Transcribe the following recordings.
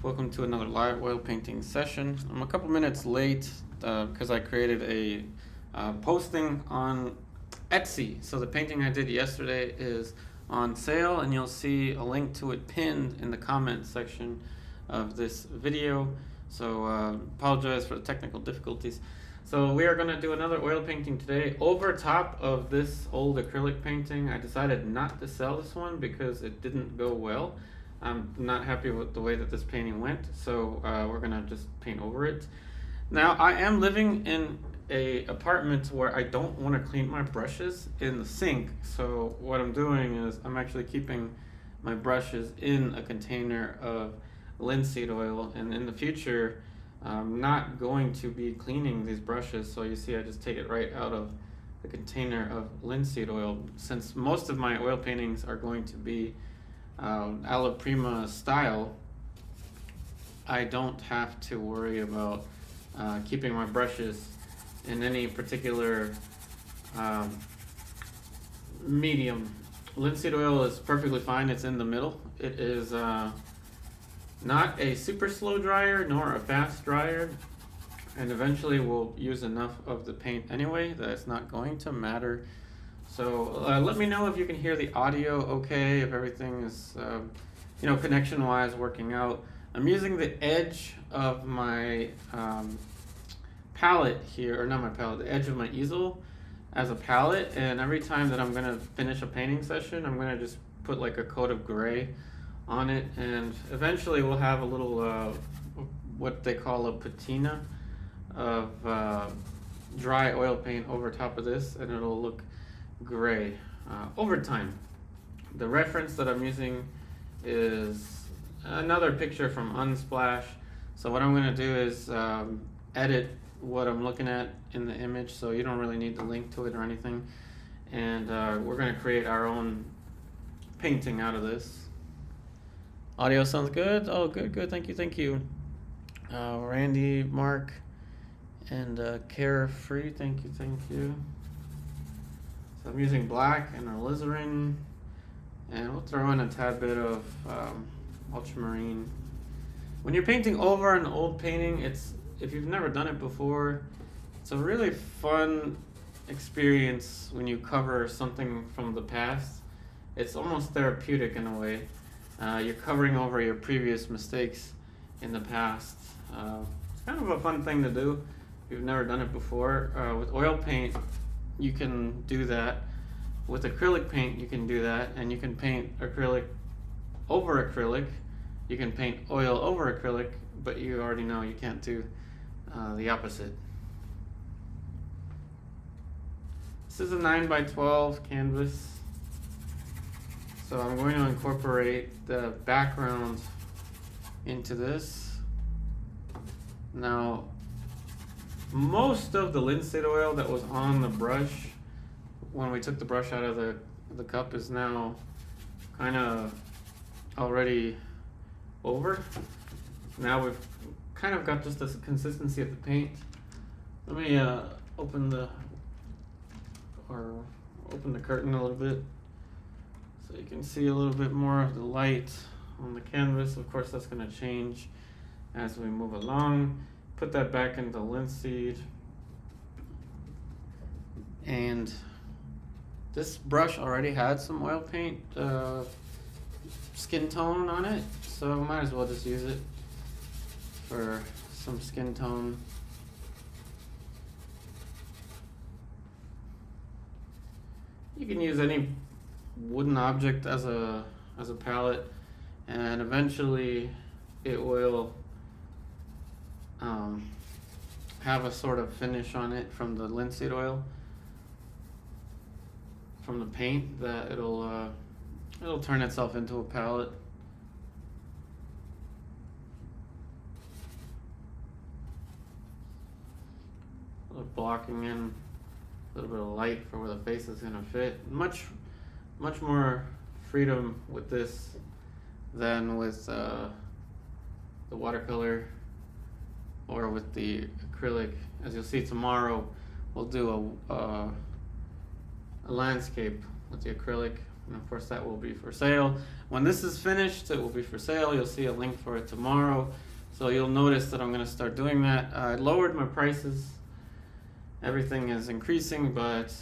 Welcome to another live oil painting session. I'm a couple minutes late because I created a posting on Etsy. So the painting I did yesterday is on sale, and you'll see a link to it pinned in the comment section of this video. So apologize for the technical difficulties. So we are going to do another oil painting today over top of this old acrylic painting. I decided not to sell this one because it didn't go well. I'm not happy with the way that this painting went, so we're gonna just paint over it. Now, I am living in a apartment where I don't want to clean my brushes in the sink, so what I'm doing is I'm actually keeping my brushes in a container of linseed oil, and in the future I'm not going to be cleaning these brushes. So you see I just take it right out of the container of linseed oil. Since most of my oil paintings are going to be Alla Prima style, I don't have to worry about keeping my brushes in any particular medium. Linseed oil is perfectly fine, it's in the middle. It is not a super slow dryer nor a fast dryer, and eventually we'll use enough of the paint anyway that it's not going to matter. So let me know if you can hear the audio okay, if everything is connection wise working out. I'm using the edge of my palette here, or not my palette, the edge of my easel as a palette, and every time that I'm going to finish a painting session, I'm going to just put like a coat of gray on it, and eventually we'll have a little what they call a patina of dry oil paint over top of this, and it'll look gray over time. The reference that I'm using is another picture from Unsplash. So what I'm going to do is edit what I'm looking at in the image, so you don't really need to link to it or anything, and we're going to create our own painting out of this. Audio sounds good? Oh, good, thank you. Randy, Mark, and Carefree, thank you. So I'm using black and alizarin, and we'll throw in a tad bit of ultramarine. When you're painting over an old painting, if you've never done it before, it's a really fun experience when you cover something from the past. It's almost therapeutic in a way. You're covering over your previous mistakes in the past. It's kind of a fun thing to do if you've never done it before. With oil paint, you can do that. With acrylic paint, you can do that, and you can paint acrylic over acrylic. You can paint oil over acrylic, but you already know you can't do the opposite. This is a 9x12 canvas, so I'm going to incorporate the background into this. Now, most of the linseed oil that was on the brush when we took the brush out of the cup is now kind of already over. Now we've kind of got just the consistency of the paint. Let me open the curtain a little bit so you can see a little bit more of the light on the canvas. Of course, that's going to change as we move along. Put that back into linseed, and this brush already had some oil paint skin tone on it, so I might as well just use it for some skin tone. You can use any wooden object as a palette, and eventually it will have a sort of finish on it from the linseed oil, from the paint, that it'll turn itself into a palette. Blocking in a little bit of light for where the face is gonna fit. Much more freedom with this than with the watercolor or with the acrylic. As you'll see tomorrow, we'll do a landscape with the acrylic, and of course that will be for sale. when this is finished, it will be for sale. You'll see a link for it tomorrow. So you'll notice that I'm going to start doing that. I lowered my prices. Everything is increasing, but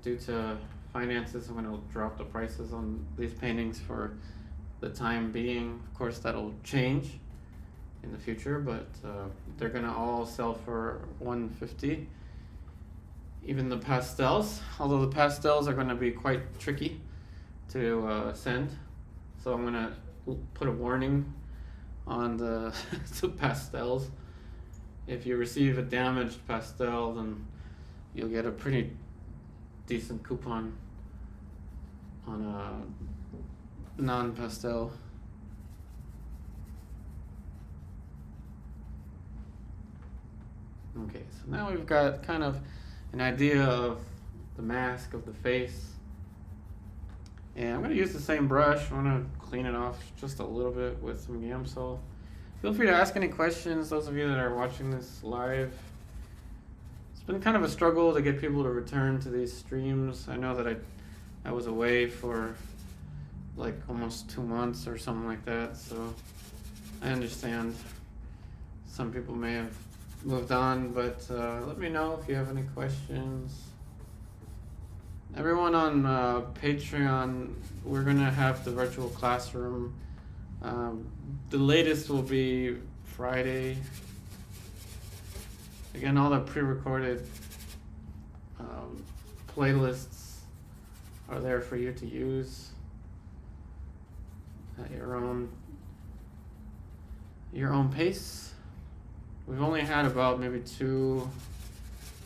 due to finances, I'm going to drop the prices on these paintings for the time being. Of course, that'll change in the future, but they're going to all sell for $150. Even the pastels, although the pastels are going to be quite tricky to send. So I'm going to put a warning on the, the pastels. If you receive a damaged pastel, then you'll get a pretty decent coupon on a non-pastel. Okay, so now we've got kind of an idea of the mask of the face. And I'm going to use the same brush. I'm going to clean it off just a little bit with some Gamsol. Feel free to ask any questions, those of you that are watching this live. It's been kind of a struggle to get people to return to these streams. I know that I was away for like almost 2 months or something like that, so I understand some people may have moved on, but let me know if you have any questions. Everyone on Patreon, we're gonna have the virtual classroom. The latest will be Friday. Again, all the pre-recorded playlists are there for you to use at your own pace. We've only had about maybe 2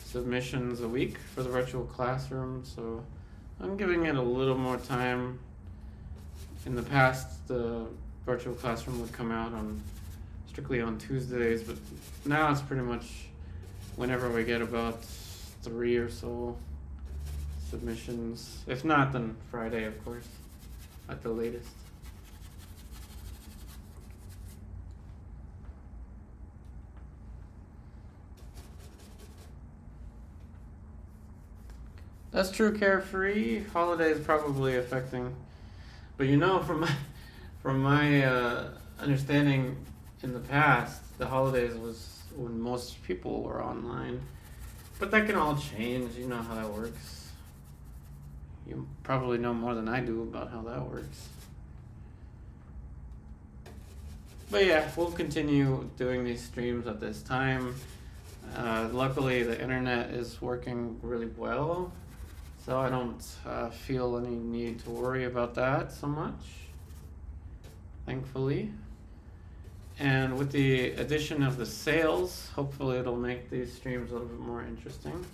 submissions a week for the virtual classroom, so I'm giving it a little more time. In the past, the virtual classroom would come out strictly on Tuesdays, but now it's pretty much whenever we get about 3 or so submissions. If not, then Friday, of course, at the latest. That's true, Carefree. Holidays probably affecting, but from my understanding in the past, the holidays was when most people were online. But that can all change. You know how that works. You probably know more than I do about how that works. But yeah, we'll continue doing these streams at this time. Luckily, the internet is working really well, so I don't feel any need to worry about that so much, thankfully. And with the addition of the sales, hopefully it'll make these streams a little bit more interesting.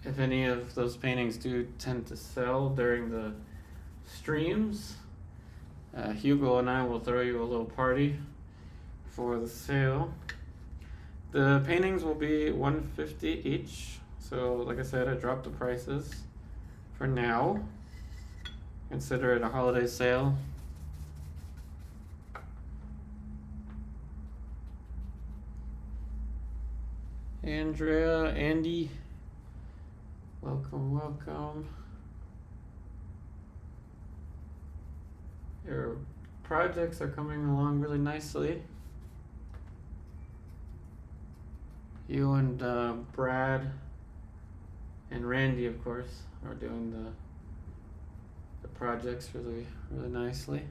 If any of those paintings do tend to sell during the streams, Hugo and I will throw you a little party for the sale. The paintings will be $150 each. So like I said, I dropped the prices for now. Consider it a holiday sale. Andrea, Andy, welcome. Your projects are coming along really nicely. You and Brad and Randy, of course, are doing the projects really nicely.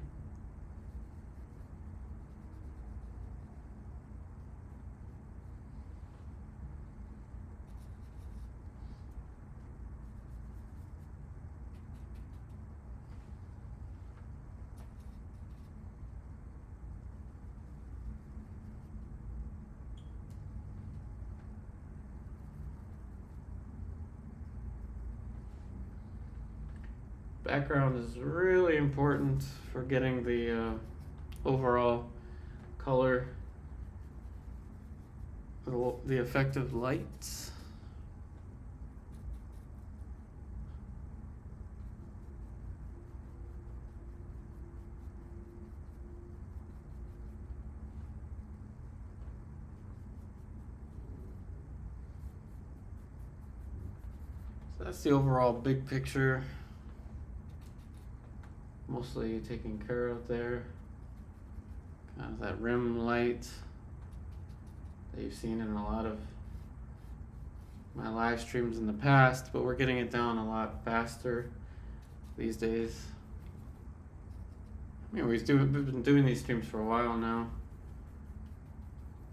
Background is really important for getting the overall color, the effective lights. So that's the overall big picture. Mostly taken care of there. Kind of that rim light that you've seen in a lot of my live streams in the past, but we're getting it down a lot faster these days. I mean, we've been doing these streams for a while now.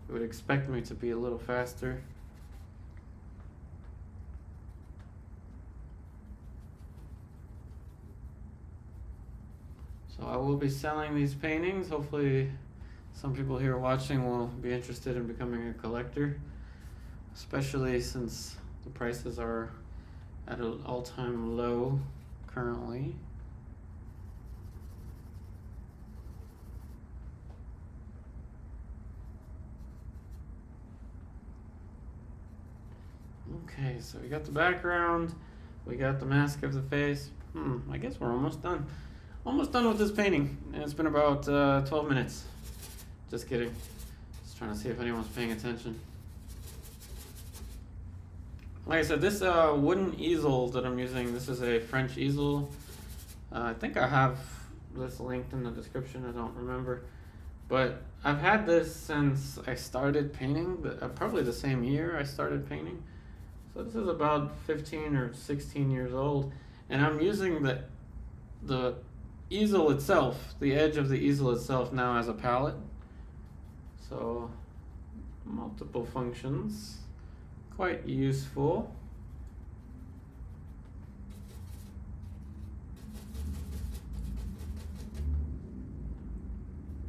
You would expect me to be a little faster. So I will be selling these paintings. Hopefully some people here watching will be interested in becoming a collector, especially since the prices are at an all-time low currently. Okay, so we got the background, we got the mask of the face. I guess we're almost done. Almost done with this painting, and it's been about 12 minutes. Just kidding. Just trying to see if anyone's paying attention. Like I said, this wooden easel that I'm using, this is a French easel. I think I have this linked in the description, I don't remember. But I've had this since I started painting, probably the same year I started painting. So this is about 15 or 16 years old. And I'm using the easel itself, the edge of the easel itself now as a palette. So multiple functions, quite useful.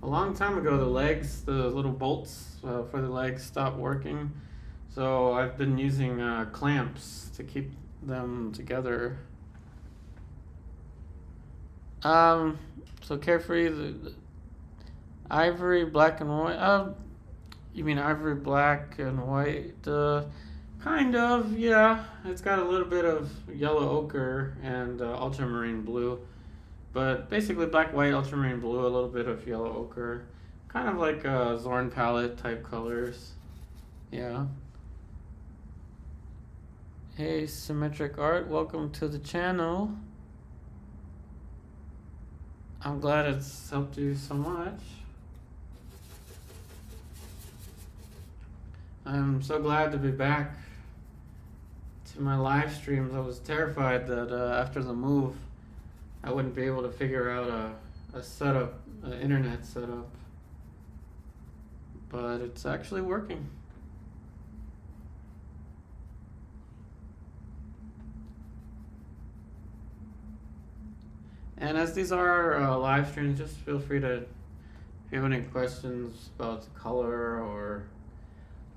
A long time ago, the little bolts for the legs stopped working. So I've been using clamps to keep them together. So Carefree, the ivory, black and white. You mean ivory, black and white? Kind of, yeah. It's got a little bit of yellow ochre and ultramarine blue. But basically black, white, ultramarine blue, a little bit of yellow ochre. Kind of like Zorn palette type colors. Yeah. Hey, Symmetric Art, welcome to the channel. I'm glad it's helped you so much. I'm so glad to be back to my live streams. I was terrified that after the move, I wouldn't be able to figure out a setup, an internet setup. But it's actually working. And as these are live streams, just feel free to, if you have any questions about the color or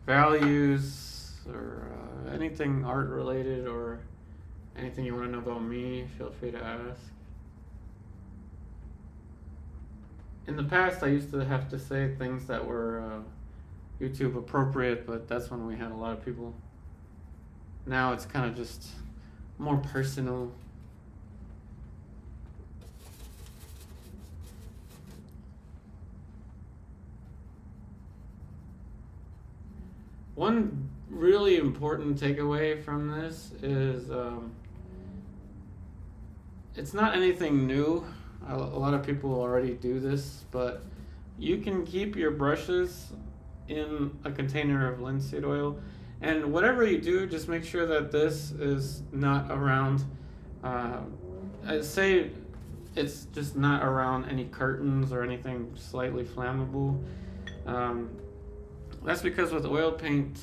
values or anything art related or anything you want to know about me, feel free to ask. In the past, I used to have to say things that were YouTube appropriate, but that's when we had a lot of people. Now it's kind of just more personal. One really important takeaway from this is it's not anything new. A lot of people already do this, but you can keep your brushes in a container of linseed oil, and whatever you do, just make sure that this is not around, I'd say it's just not around any curtains or anything slightly flammable. That's because with oil paint,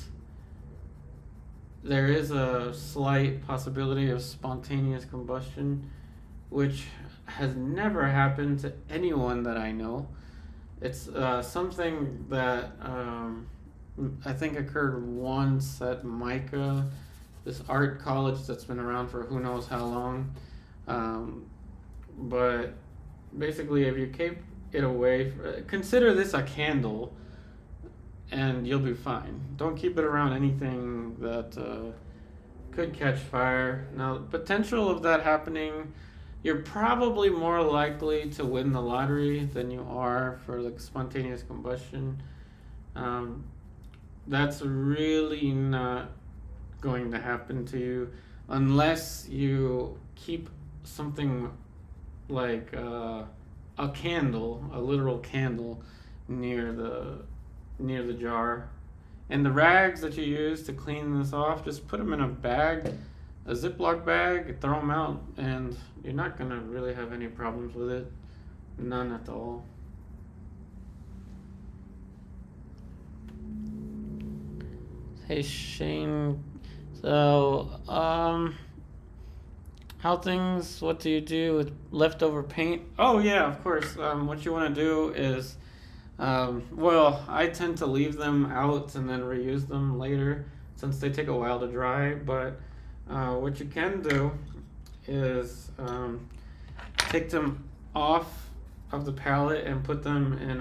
there is a slight possibility of spontaneous combustion, which has never happened to anyone that I know. It's something that I think occurred once at MICA, this art college that's been around for who knows how long. But basically, if you keep it away, consider this a candle, and you'll be fine. Don't keep it around anything that could catch fire. Now, the potential of that happening, you're probably more likely to win the lottery than you are for the spontaneous combustion. That's really not going to happen to you. unless you keep something like a candle, a literal candle, near the jar. And the rags that you use to clean this off, just put them in a bag, a Ziploc bag, throw them out, and you're not gonna really have any problems with it. None at all. Hey Shane, so what do you do with leftover paint? Oh yeah, of course. What you want to do is, well, I tend to leave them out and then reuse them later since they take a while to dry. But what you can do is take them off of the palette and put them in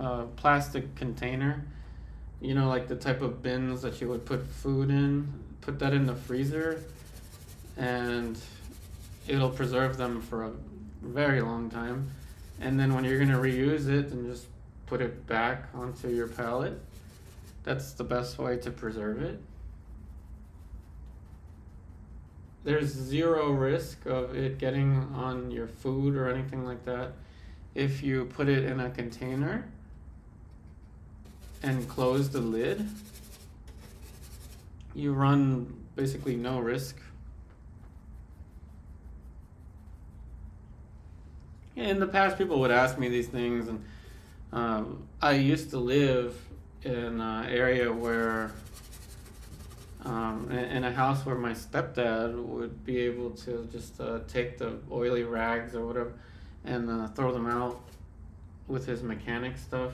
a plastic container. You know, like the type of bins that you would put food in. Put that in the freezer, and it'll preserve them for a very long time. And then when you're gonna reuse it, then just put it back onto your palette. That's the best way to preserve it. There's zero risk of it getting on your food or anything like that if you put it in a container and close the lid. You run basically no risk. In the past, people would ask me these things, and I used to live in an area where, in a house where my stepdad would be able to just take the oily rags or whatever and throw them out with his mechanic stuff.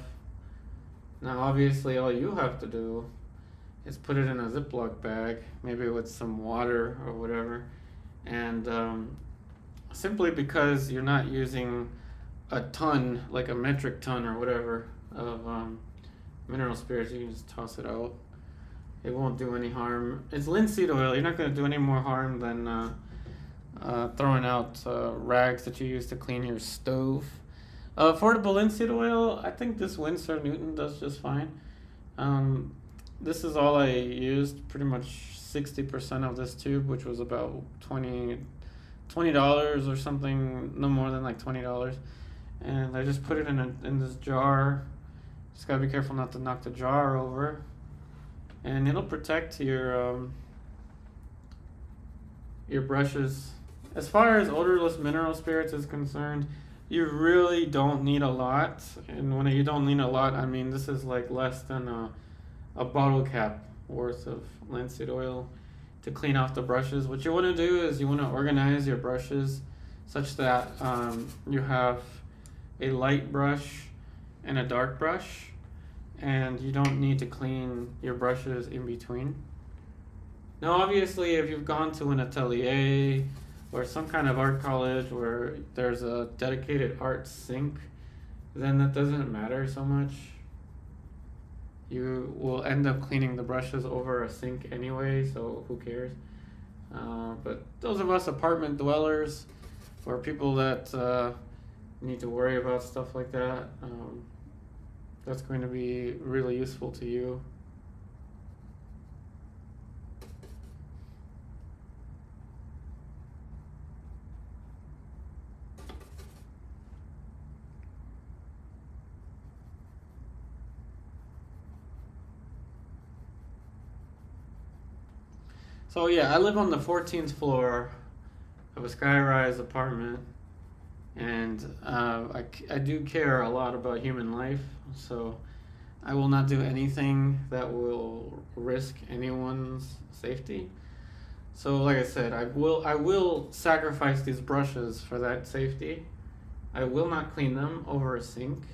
Now, obviously, all you have to do is put it in a Ziploc bag, maybe with some water or whatever, and simply because you're not using a ton, like a metric ton or whatever, of mineral spirits, you can just toss it out. It won't do any harm. It's linseed oil. You're not going to do any more harm than throwing out rags that you use to clean your stove. Affordable linseed oil, I think this Winsor Newton does just fine. This is all I used, pretty much 60% of this tube, which was about $20 or something, no more than like $20. And I just put it in this jar. Just gotta be careful not to knock the jar over. And it'll protect your brushes. As far as odorless mineral spirits is concerned, you really don't need a lot. And when you don't need a lot, I mean this is like less than a bottle cap worth of linseed oil to clean off the brushes. What you want to do is you want to organize your brushes such that you have a light brush and a dark brush, and you don't need to clean your brushes in between. Now obviously if you've gone to an atelier or some kind of art college where there's a dedicated art sink, then that doesn't matter so much. You will end up cleaning the brushes over a sink anyway, so who cares? But those of us apartment dwellers, or people that need to worry about stuff like that, that's going to be really useful to you. So yeah, I live on the 14th floor of a skyrise apartment, and I do care a lot about human life, so I will not do anything that will risk anyone's safety. So like I said, I will sacrifice these brushes for that safety. I will not clean them over a sink,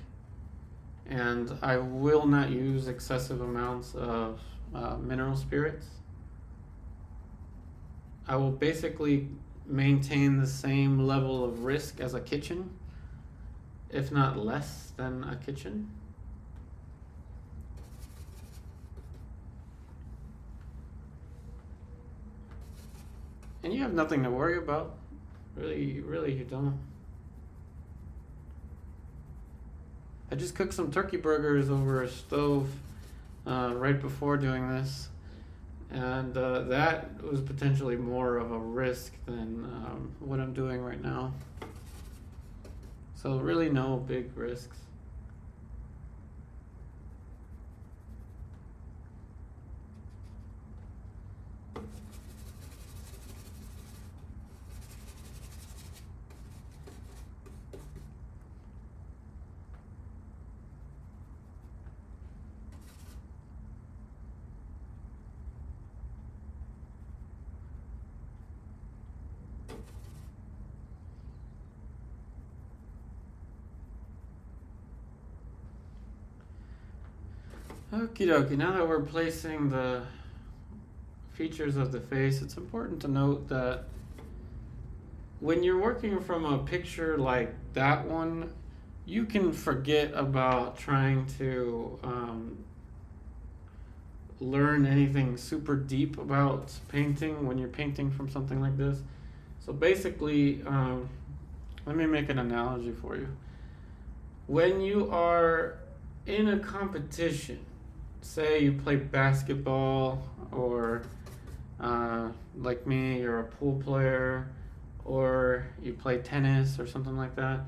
and I will not use excessive amounts of mineral spirits. I will basically maintain the same level of risk as a kitchen, if not less than a kitchen. And you have nothing to worry about. Really, you don't. I just cooked some turkey burgers over a stove right before doing this. And that was potentially more of a risk than what I'm doing right now. So really no big risks. Okie dokie, now that we're placing the features of the face, it's important to note that when you're working from a picture like that one, you can forget about trying to learn anything super deep about painting when you're painting from something like this. So basically, let me make an analogy for you. When you are in a competition, say you play basketball, or like me, you're a pool player, or you play tennis or something like that.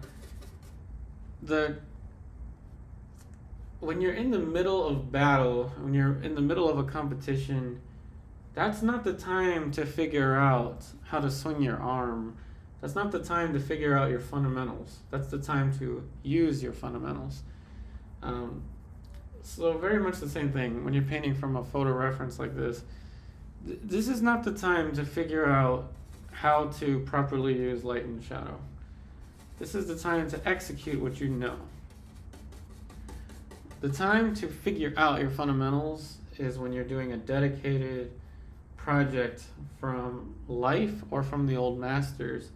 When you're in the middle of battle, when you're in the middle of a competition, that's not the time to figure out how to swing your arm. That's not the time to figure out your fundamentals. That's the time to use your fundamentals. So very much the same thing when you're painting from a photo reference like this. This is not the time to figure out how to properly use light and shadow. This is the time to execute what you know. The time to figure out your fundamentals is when you're doing a dedicated project from life or from the old masters,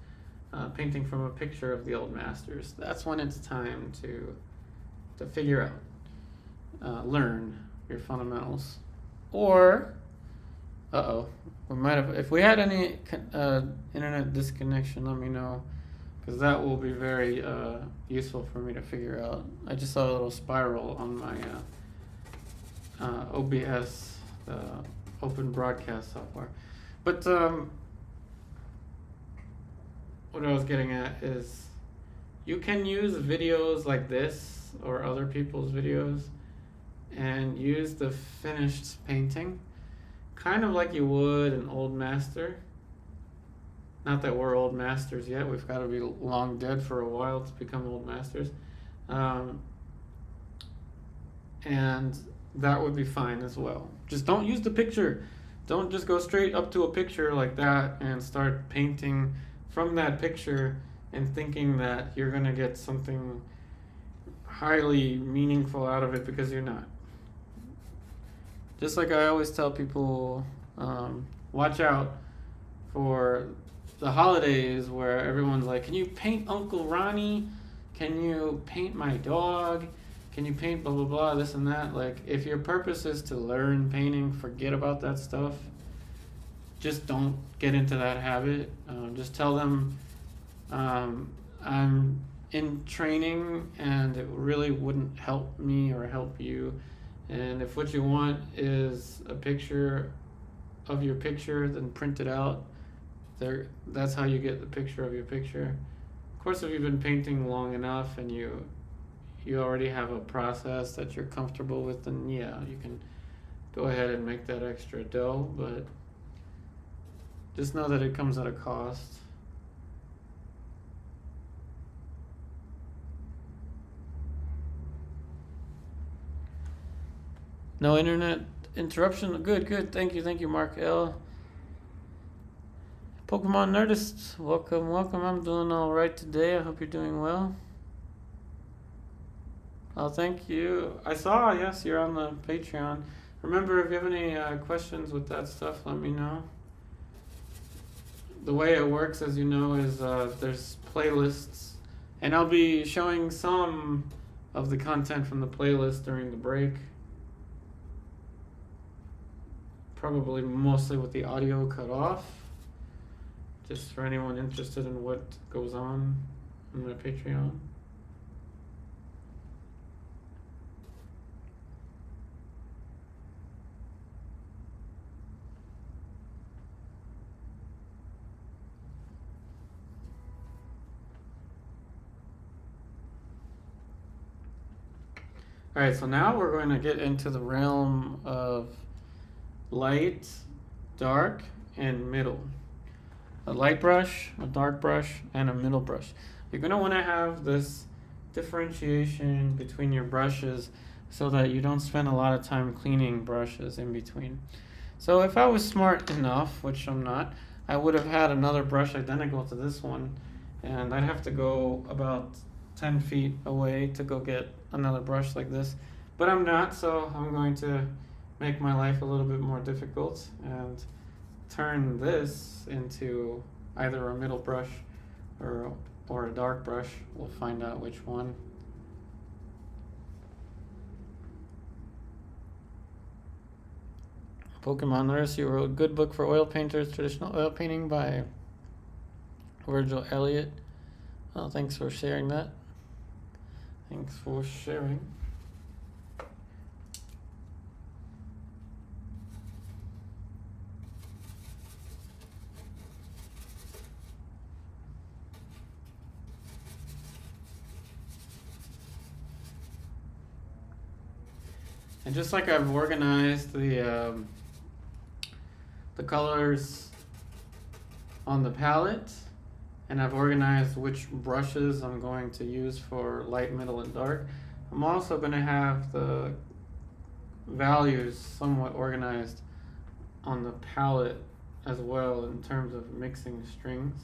painting from a picture of the old masters. That's when it's time to figure out. Learn your fundamentals. Or, we might have, if we had any internet disconnection, let me know, because that will be very useful for me to figure out. I just saw a little spiral on my OBS, open broadcast software. But what I was getting at is you can use videos like this or other people's videos and use the finished painting kind of like you would an old master. Not that we're old masters yet. We've got to be long dead for a while to become old masters. And that would be fine as well. Just don't use the picture. Don't just go straight up to a picture like that and start painting from that picture and thinking that you're going to get something highly meaningful out of it, because you're not. Just like I always tell people, watch out for the holidays where everyone's like, can you paint Uncle Ronnie? Can you paint my dog? Can you paint blah, blah, blah, this and that? Like, if your purpose is to learn painting, forget about that stuff. Just don't get into that habit. Just tell them, I'm in training and it really wouldn't help me or help you. And if what you want is a picture of your picture, then print it out. That's how you get the picture of your picture. Of course, if you've been painting long enough and you already have a process that you're comfortable with, then yeah, you can go ahead and make that extra dough, but just know that it comes at a cost. No internet interruption. Good. Thank you, Mark L. Pokemon Nerdist, welcome. I'm doing all right today. I hope you're doing well. Oh, thank you. I saw, yes, you're on the Patreon. Remember, if you have any questions with that stuff, let me know. The way it works, as you know, is there's playlists, and I'll be showing some of the content from the playlist during the break. Probably mostly with the audio cut off, just for anyone interested in what goes on my Patreon. All right, so now we're going to get into the realm of light, dark, and middle. A light brush, a dark brush, and a middle brush. You're going to want to have this differentiation between your brushes so that you don't spend a lot of time cleaning brushes in between. So if I was smart enough, which I'm not, I would have had another brush identical to this one, and I'd have to go about 10 feet away to go get another brush like this. But I'm not, so I'm going to make my life a little bit more difficult and turn this into either a middle brush or a dark brush. We'll find out which one. Pokemon Nurse, you wrote a good book for oil painters, traditional oil painting by Virgil Elliott. Well, thanks for sharing that. Thanks for sharing. And just like I've organized the colors on the palette, and I've organized which brushes I'm going to use for light, middle, and dark, I'm also going to have the values somewhat organized on the palette as well in terms of mixing strings.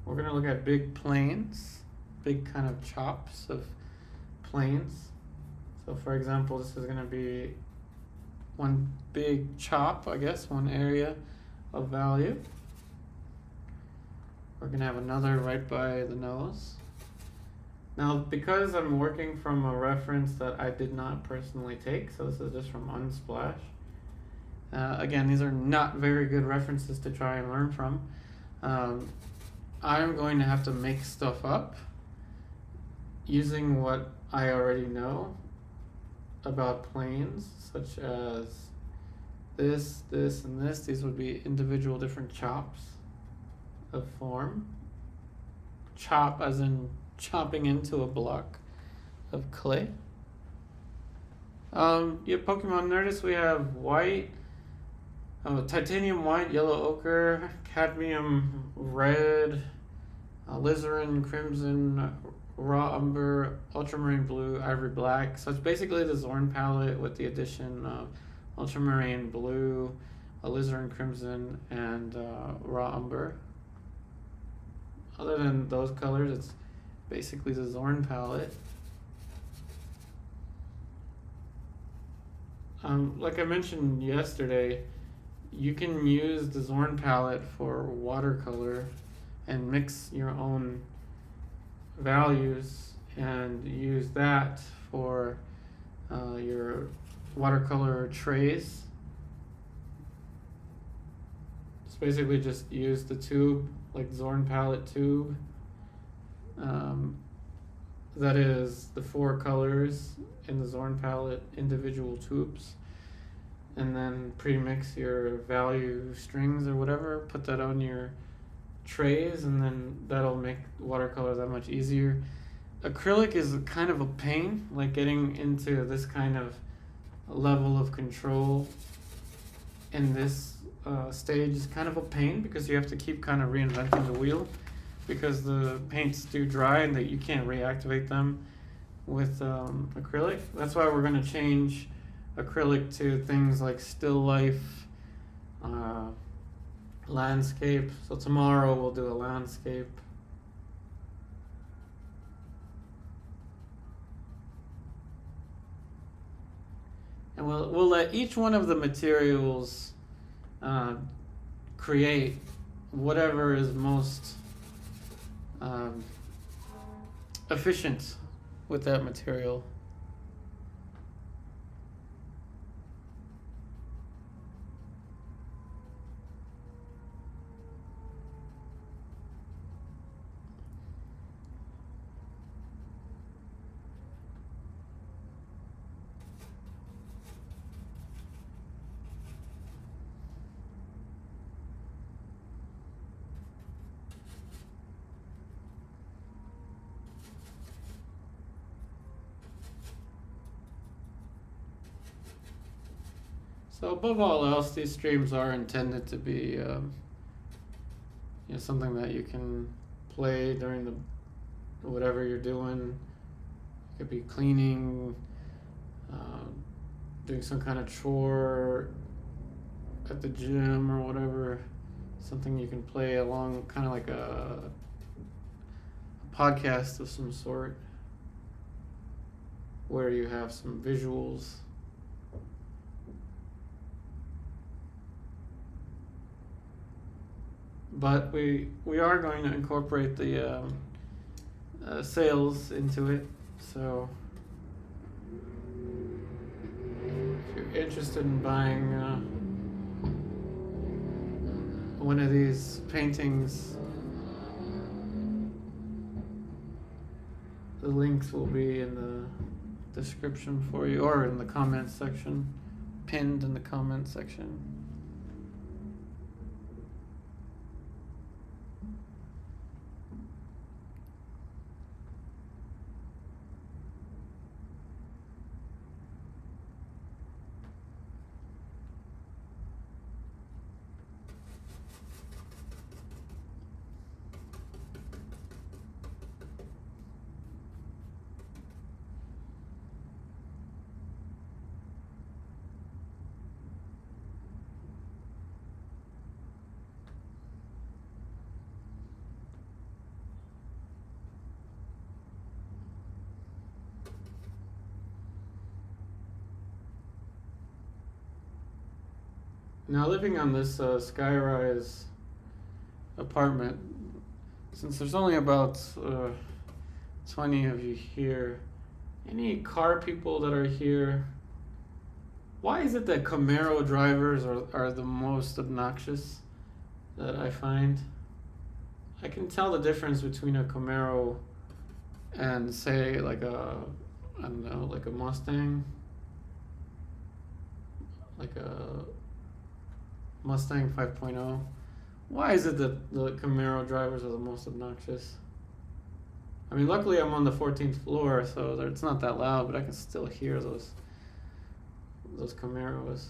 We're going to look at big planes, big kind of chops of planes. So for example, this is going to be one big chop, I guess, one area of value. We're going to have another right by the nose. Now, because I'm working from a reference that I did not personally take, so this is just from Unsplash. Again, these are not very good references to try and learn from. I'm going to have to make stuff up using what I already know about planes, such as this, and this. These would be individual different chops of form. Chop as in chopping into a block of clay. Pokemon Nerdist, we have white, titanium white, yellow ochre, cadmium red, alizarin crimson, raw umber, ultramarine blue, ivory black. So it's basically the Zorn palette with the addition of ultramarine blue, alizarin crimson, and raw umber. Other than those colors, it's basically the Zorn palette. Like I mentioned yesterday, you can use the Zorn palette for watercolor and mix your own values and use that for your watercolor trays. It's basically just use the tube, like Zorn palette tube. That is the 4 colors in the Zorn palette, individual tubes, and then pre-mix your value strings or whatever, put that on your trays, and then that'll make watercolor that much easier. Acrylic is kind of a pain, like getting into this kind of level of control in this stage is kind of a pain because you have to keep kind of reinventing the wheel because the paints do dry and that you can't reactivate them with acrylic. That's why we're going to change acrylic to things like still life, landscape. So tomorrow we'll do a landscape. And we'll let each one of the materials create whatever is most efficient with that material. So above all else, these streams are intended to be something that you can play during the whatever you're doing. It could be cleaning, doing some kind of chore at the gym or whatever. Something you can play along, kind of like a podcast of some sort, where you have some visuals. But we are going to incorporate the sales into it. So if you're interested in buying one of these paintings, the links will be in the description for you, or in the comments section, pinned in the comments section. Now, living on this skyrise apartment, since there's only about 20 of you here, any car people that are here, why is it that Camaro drivers are the most obnoxious that I find? I can tell the difference between a Camaro and, say, like I don't know, like a Mustang, like a Mustang 5.0. Why is it that the Camaro drivers are the most obnoxious? I mean, luckily I'm on the 14th floor, so it's not that loud, but I can still hear those Camaros.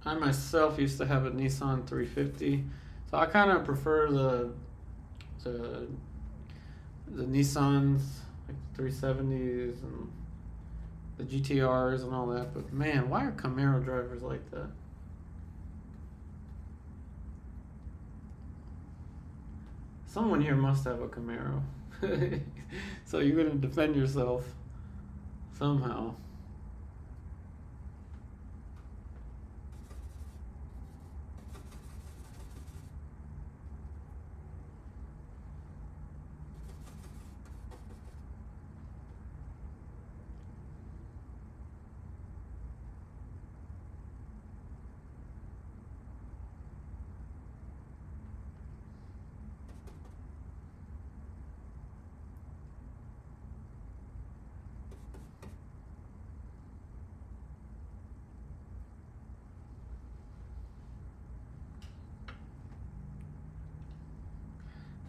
I myself used to have a Nissan 350, so I kind of prefer the Nissans, like the 370s and the GTRs and all that. But man, why are Camaro drivers like that? Someone here must have a Camaro. So you're gonna defend yourself somehow.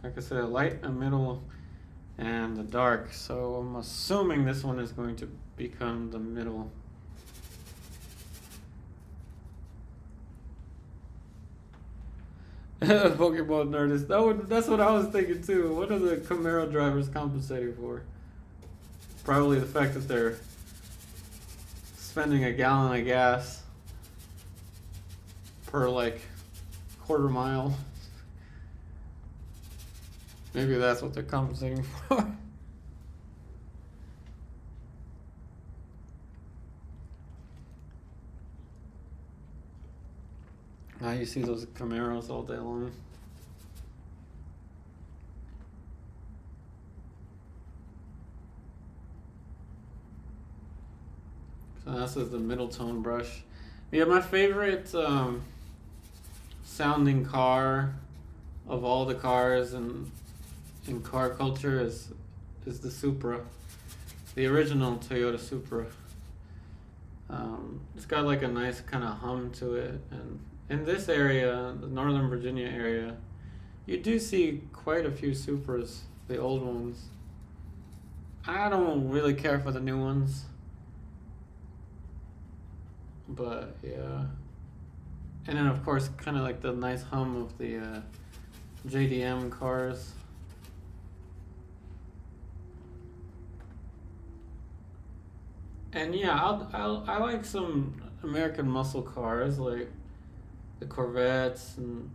Like I said, a light, a middle, and a dark. So I'm assuming this one is going to become the middle. Pokemon Nerdist. That's what I was thinking too. What are the Camaro drivers compensating for? Probably the fact that they're spending a gallon of gas per like quarter mile. Maybe that's what they're compensating for. Now you see those Camaros all day long. So this is the middle tone brush. Yeah, my favorite sounding car of all the cars in car culture is the Supra, the original Toyota Supra. It's got like a nice kind of hum to it, and in this area, the Northern Virginia area, you do see quite a few Supras, the old ones. I don't really care for the new ones, but yeah. And then of course, kind of like the nice hum of the JDM cars. And yeah, I like some American muscle cars like the Corvettes and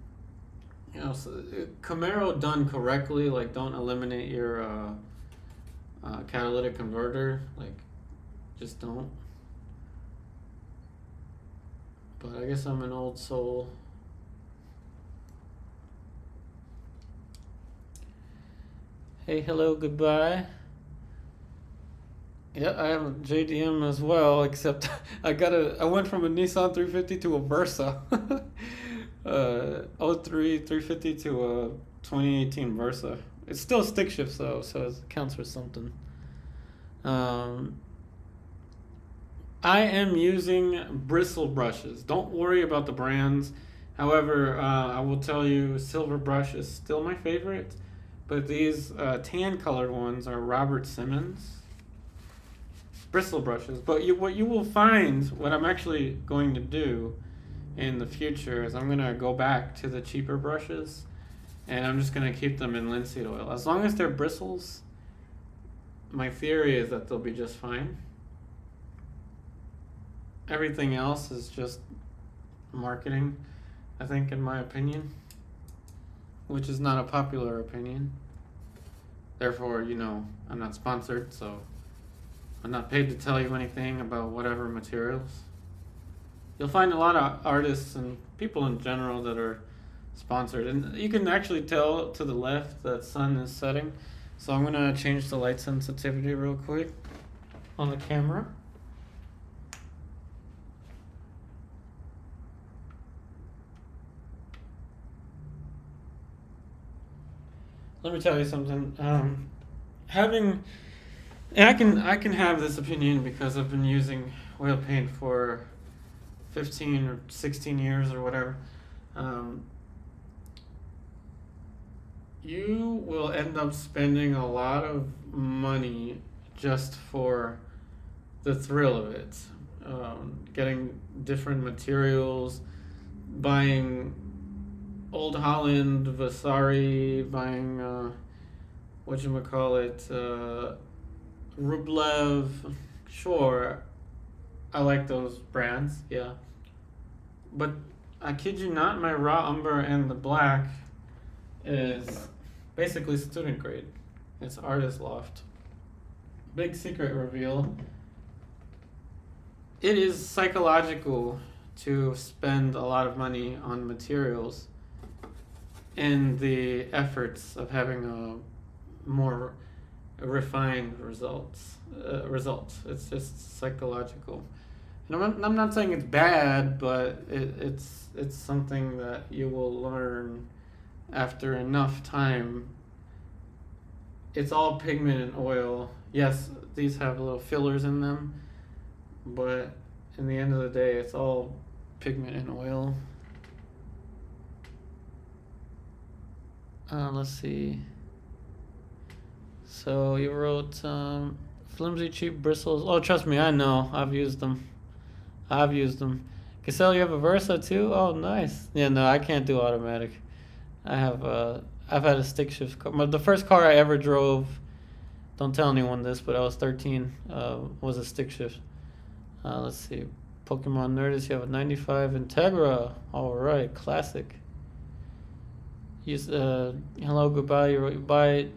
so Camaro done correctly. Like, don't eliminate your catalytic converter. Like, just don't. But I guess I'm an old soul. Hey, hello, goodbye. Yeah, I have a JDM as well, except I went from a Nissan 350 to a Versa. 03 350 to a 2018 Versa. It's still stick shift though, so it counts for something. I am using bristle brushes. Don't worry about the brands. However, I will tell you, Silverbrush is still my favorite, but these tan colored ones are Robert Simmons bristle brushes. But what you will find, what I'm actually going to do in the future is I'm gonna go back to the cheaper brushes, and I'm just gonna keep them in linseed oil. As long as they're bristles, my theory is that they'll be just fine. Everything else is just marketing, I think, in my opinion, which is not a popular opinion. Therefore, I'm not sponsored, so I'm not paid to tell you anything about whatever materials. You'll find a lot of artists and people in general that are sponsored, and you can actually tell to the left that sun is setting. So I'm gonna change the light sensitivity real quick on the camera. Let me tell you something. I can have this opinion because I've been using oil paint for 15 or 16 years or whatever. You will end up spending a lot of money just for the thrill of it. Getting different materials, buying Old Holland, Vasari, buying Rublev. Sure, I like those brands, yeah. But I kid you not, my raw umber and the black is basically student grade. It's artist loft. Big secret reveal. It is psychological to spend a lot of money on materials in the efforts of having a more refined result. It's just psychological. And I'm not saying it's bad, but it's something that you will learn after enough time. It's all pigment and oil. Yes, these have little fillers in them, but in the end of the day, it's all pigment and oil. Let's see. So you wrote flimsy, cheap bristles. Oh, trust me, I know. I've used them. Cassell, you have a Versa too? Oh, nice. Yeah, no, I can't do automatic. I've had a stick shift car. The first car I ever drove, don't tell anyone this, but I was 13, was a stick shift. Let's see. Pokemon Nerdist, you have a 95 Integra. All right, classic. Hello, goodbye. You buy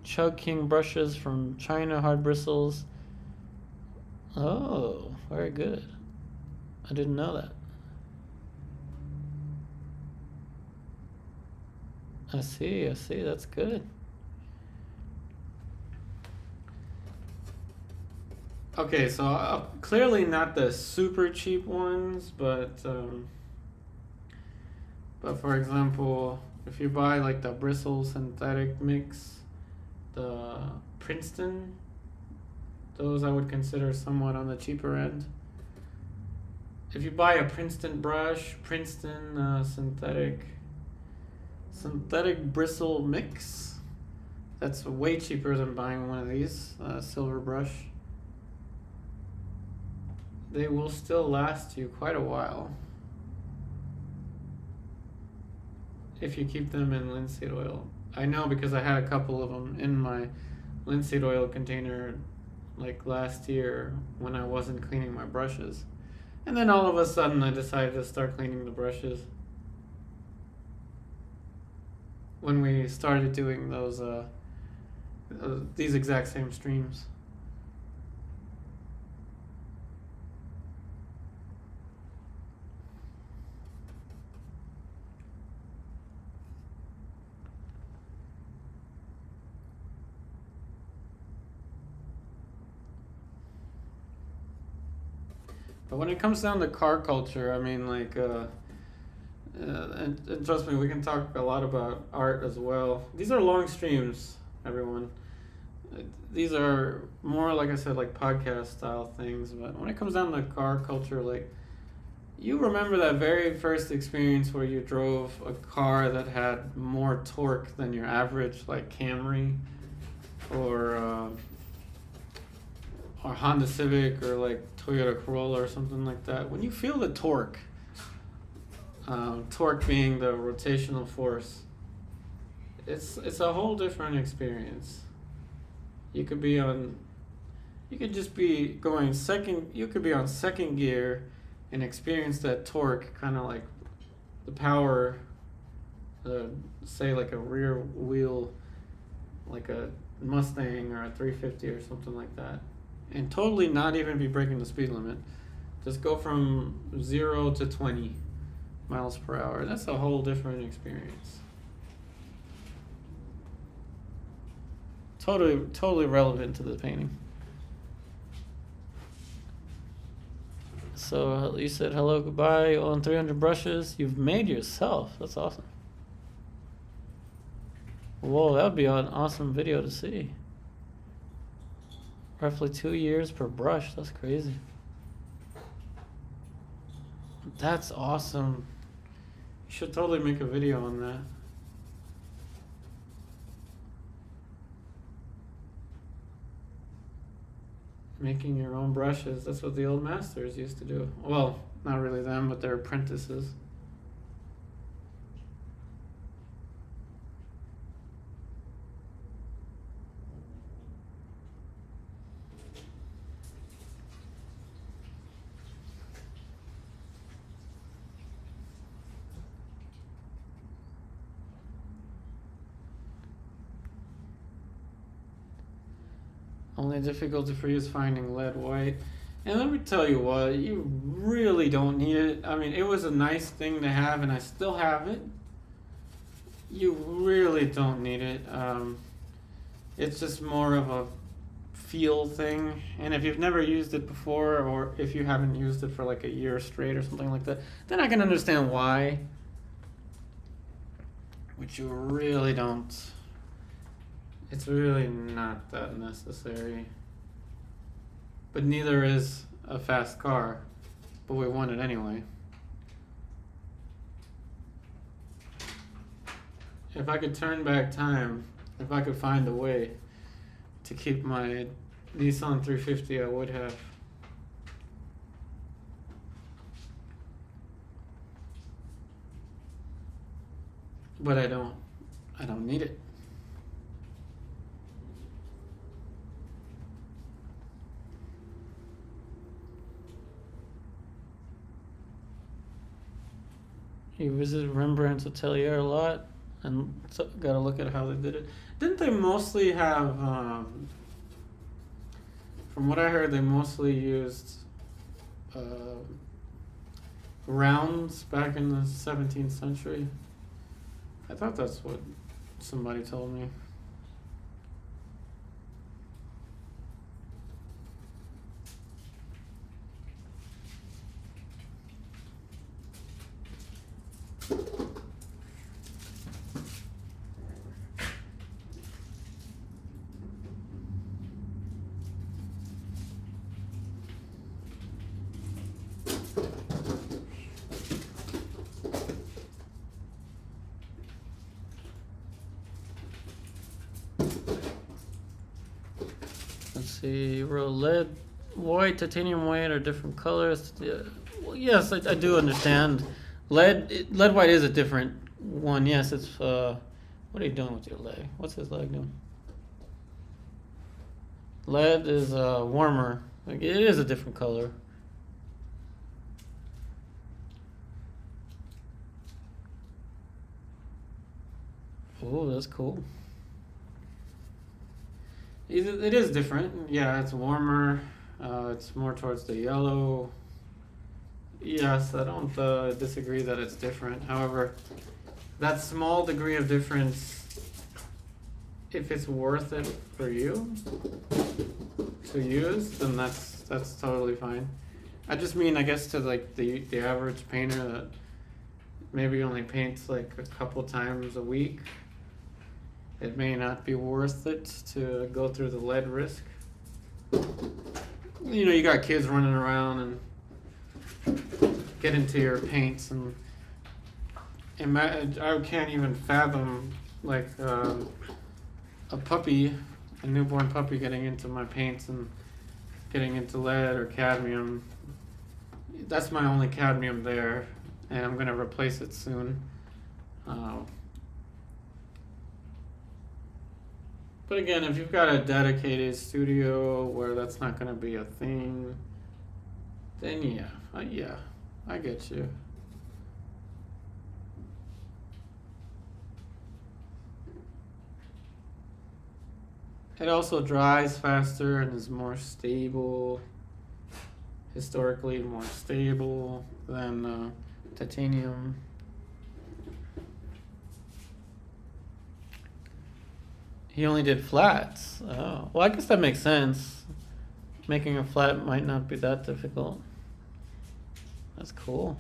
Chug King brushes from China, hard bristles. Oh, very good. I didn't know that. I see, that's good. Okay, so clearly not the super cheap ones, but for example, if you buy like the bristle synthetic mix, the Princeton, those I would consider somewhat on the cheaper end. If you buy a Princeton brush, synthetic bristle mix, That's way cheaper than buying one of these Silverbrush. They will still last you quite a while if you keep them in linseed oil. I know because I had a couple of them in my linseed oil container like last year when I wasn't cleaning my brushes. And then all of a sudden I decided to start cleaning the brushes. When we started doing those these exact same streams. But when it comes down to car culture, I mean, like, and trust me, we can talk a lot about art as well. These are long streams, everyone. These are more, like I said, like podcast style things. But when it comes down to car culture, like, you remember that very first experience where you drove a car that had more torque than your average, like Camry, or Honda Civic, or like Toyota Corolla or something like that. When you feel the torque, torque being the rotational force, it's a whole different experience. You could just be going second. You could be on second gear and experience that torque, kind of like the power, say like a rear wheel, like a Mustang or a 350 or something like that, and totally not even be breaking the speed limit. Just go from 0 to 20 miles per hour. That's a whole different experience. Totally relevant to the painting. So you said hello, goodbye on 300 brushes. You've made yourself. That's awesome. Whoa, that would be an awesome video to see. Roughly 2 years per brush. That's crazy. That's awesome. You should totally make a video on that. Making your own brushes. That's what the old masters used to do. Well, not really them, but their apprentices. Only difficulty for you is finding lead white. And let me tell you what, you really don't need it. I mean, it was a nice thing to have, and I still have it. You really don't need it. It's just more of a feel thing. And if you've never used it before, or if you haven't used it for like a year straight or something like that, then I can understand why. Which you really don't. It's really not that necessary. But neither is a fast car. But we want it anyway. If I could turn back time, if I could find a way to keep my Nissan 350, I would have. But I don't. I don't need it. You visited Rembrandt's atelier a lot, and got to look at how they did it. Didn't they mostly have, from what I heard, they mostly used rounds back in the 17th century? I thought that's what somebody told me. see. Lead white, titanium white are different colors. Yeah. Well, yes, I do understand. Lead white is a different one. Yes, it's. What are you doing with your leg? What's his leg doing? Lead is warmer. Like, it is a different color. Oh, that's cool. It is different. Yeah, it's warmer. It's more towards the yellow. Yes, I don't disagree that it's different. However, that small degree of difference, if it's worth it for you to use, then that's totally fine. I just mean, I guess, to like the average painter that maybe only paints like a couple times a week, it may not be worth it to go through the lead risk. You know, you got kids running around and get into your paints, and I can't even fathom like a newborn puppy getting into my paints and getting into lead or cadmium. That's my only cadmium there, and I'm gonna replace it soon. But again, if you've got a dedicated studio where that's not going to be a thing, then yeah, I get you. It also dries faster and is more stable, historically more stable than titanium. He only did flats. Oh, well, I guess that makes sense. Making a flat might not be that difficult. That's cool.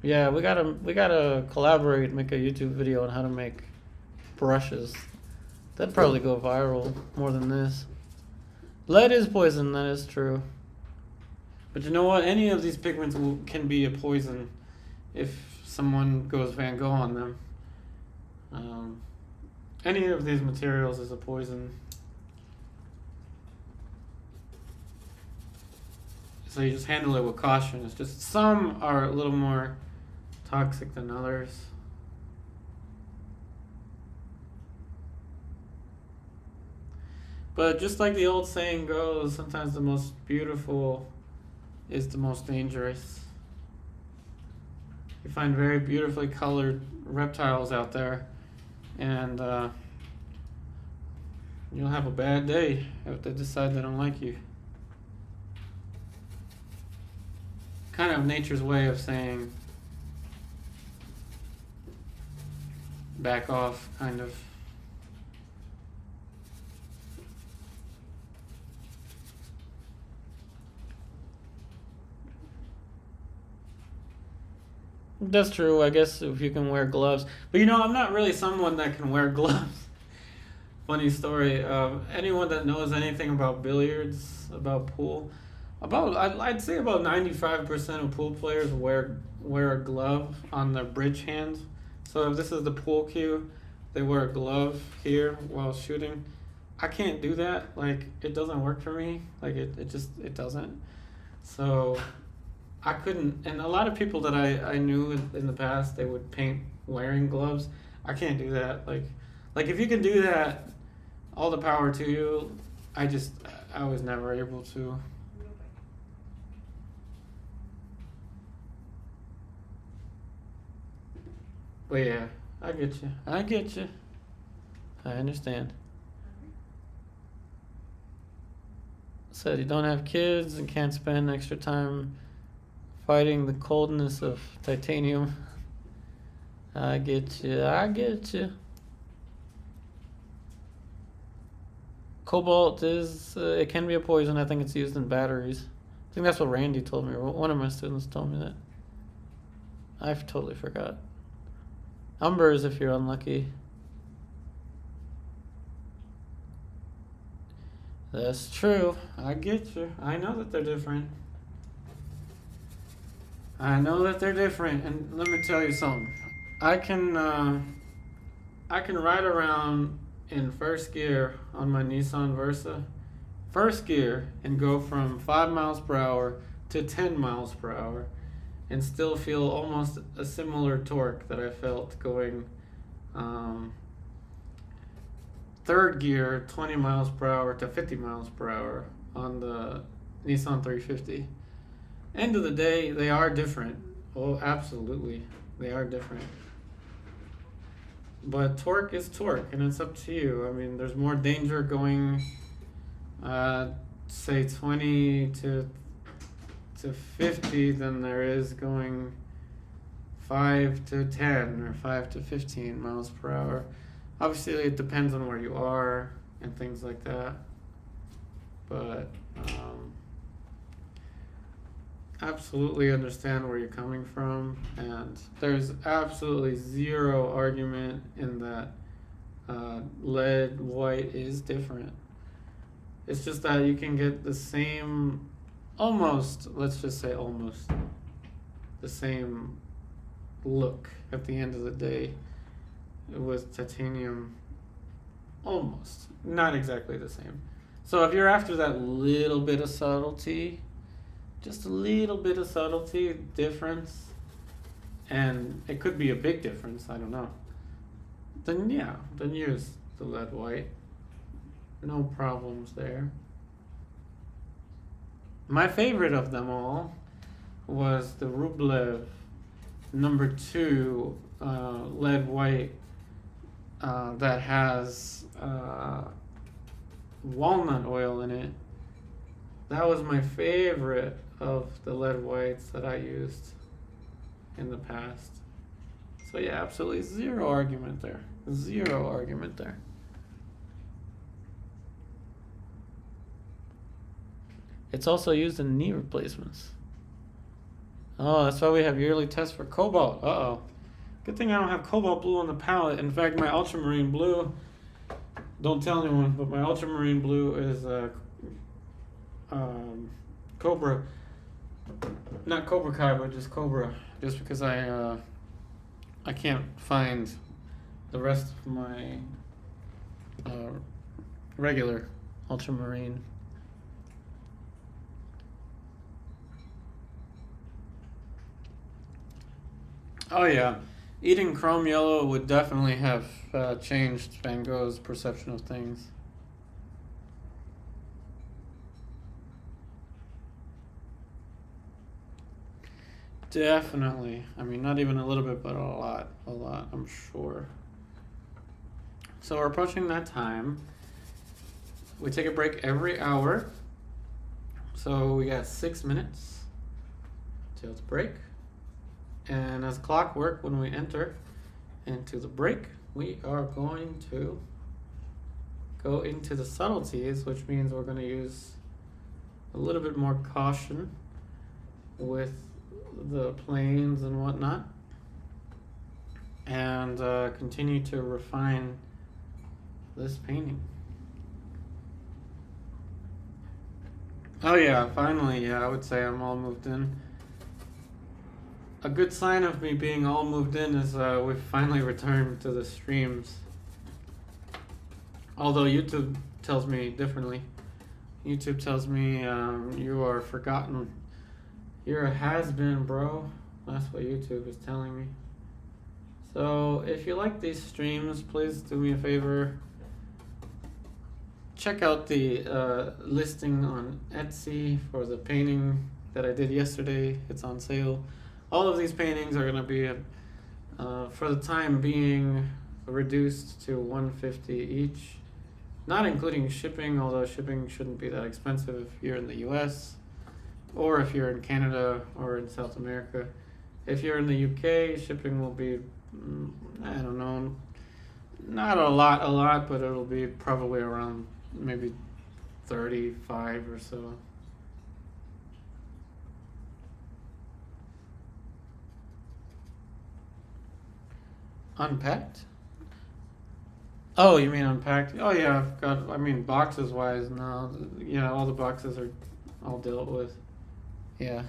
Yeah, we gotta collaborate, make a YouTube video on how to make brushes. That'd probably go viral more than this. Lead is poison, that is true. But you know what? Any of these pigments can be a poison if someone goes Van Gogh on them. Any of these materials is a poison. So you just handle it with caution. It's just some are a little more toxic than others. But just like the old saying goes, sometimes the most beautiful is the most dangerous. You find very beautifully colored reptiles out there, and you'll have a bad day if they decide they don't like you. Kind of nature's way of saying back off, kind of. That's true, I guess, if you can wear gloves. But you know, I'm not really someone that can wear gloves. Funny story. Anyone that knows anything about billiards, about pool, I'd say about 95% of pool players wear a glove on their bridge hand. So if this is the pool cue, they wear a glove here while shooting. I can't do that. Like, it doesn't work for me. Like, it doesn't. So I couldn't, and a lot of people that I knew in the past, they would paint wearing gloves. I can't do that. Like if you can do that, all the power to you. I was never able to. But yeah, I get you. I understand. Said you don't have kids and can't spend extra time fighting the coldness of titanium. I get you. Cobalt it can be a poison. I think it's used in batteries. I think that's what Randy told me, or one of my students told me that. I've totally forgot. Umbers if you're unlucky. That's true. I get you. I know that they're different. And let me tell you something. I can ride around in first gear on my Nissan Versa, first gear, and go from 5 miles per hour to 10 miles per hour and still feel almost a similar torque that I felt going third gear 20 miles per hour to 50 miles per hour on the Nissan 350. End of the day, they are different. Oh, absolutely, they are different. But torque is torque, and it's up to you. I mean, there's more danger going, say 20 to 50 than there is going 5 to 10 or 5 to 15 miles per hour. Obviously, it depends on where you are and things like that. But absolutely understand where you're coming from, and there's absolutely zero argument in that lead white is different. It's just that you can get the same, almost, let's just say almost, the same look at the end of the day with titanium. Almost. Not exactly the same. So if you're after that little bit of subtlety, just a little bit of subtlety difference, and it could be a big difference, I don't know, then yeah, then use the lead white. No problems there. My favorite of them all was the Rublev number 2 lead white that has walnut oil in it. That was my favorite of the lead whites that I used in the past. So yeah, absolutely zero argument there. Zero argument there. It's also used in knee replacements. Oh, that's why we have yearly tests for cobalt. Uh-oh. Good thing I don't have cobalt blue on the palette. In fact, my ultramarine blue, don't tell anyone, but my ultramarine blue is Cobra. Not Cobra Kai, but just Cobra. Just because I can't find the rest of my regular ultramarine. Oh yeah, eating chrome yellow would definitely have changed Van Gogh's perception of things. Definitely. I mean, not even a little bit, but a lot, I'm sure. So we're approaching that time. We take a break every hour. So we got 6 minutes till the break. And as clockwork, when we enter into the break, we are going to go into the subtleties, which means we're going to use a little bit more caution with the planes and whatnot, and continue to refine this painting. Oh yeah, finally, yeah, I would say I'm all moved in. A good sign of me being all moved in is we've finally returned to the streams. Although YouTube tells me differently. YouTube tells me you are forgotten. You're a has-been, bro. That's what YouTube is telling me. So if you like these streams, please do me a favor. Check out the listing on Etsy for the painting that I did yesterday. It's on sale. All of these paintings are going to be, for the time being, reduced to $150 each. Not including shipping, although shipping shouldn't be that expensive if you're in the US. Or if you're in Canada or in South America. If you're in the UK, shipping will be, I don't know, not a lot, but it'll be probably around maybe 35 or so. Unpacked? Oh, you mean unpacked? Oh yeah, I've got, I mean boxes wise now, yeah, all the boxes are all dealt with. Yeah.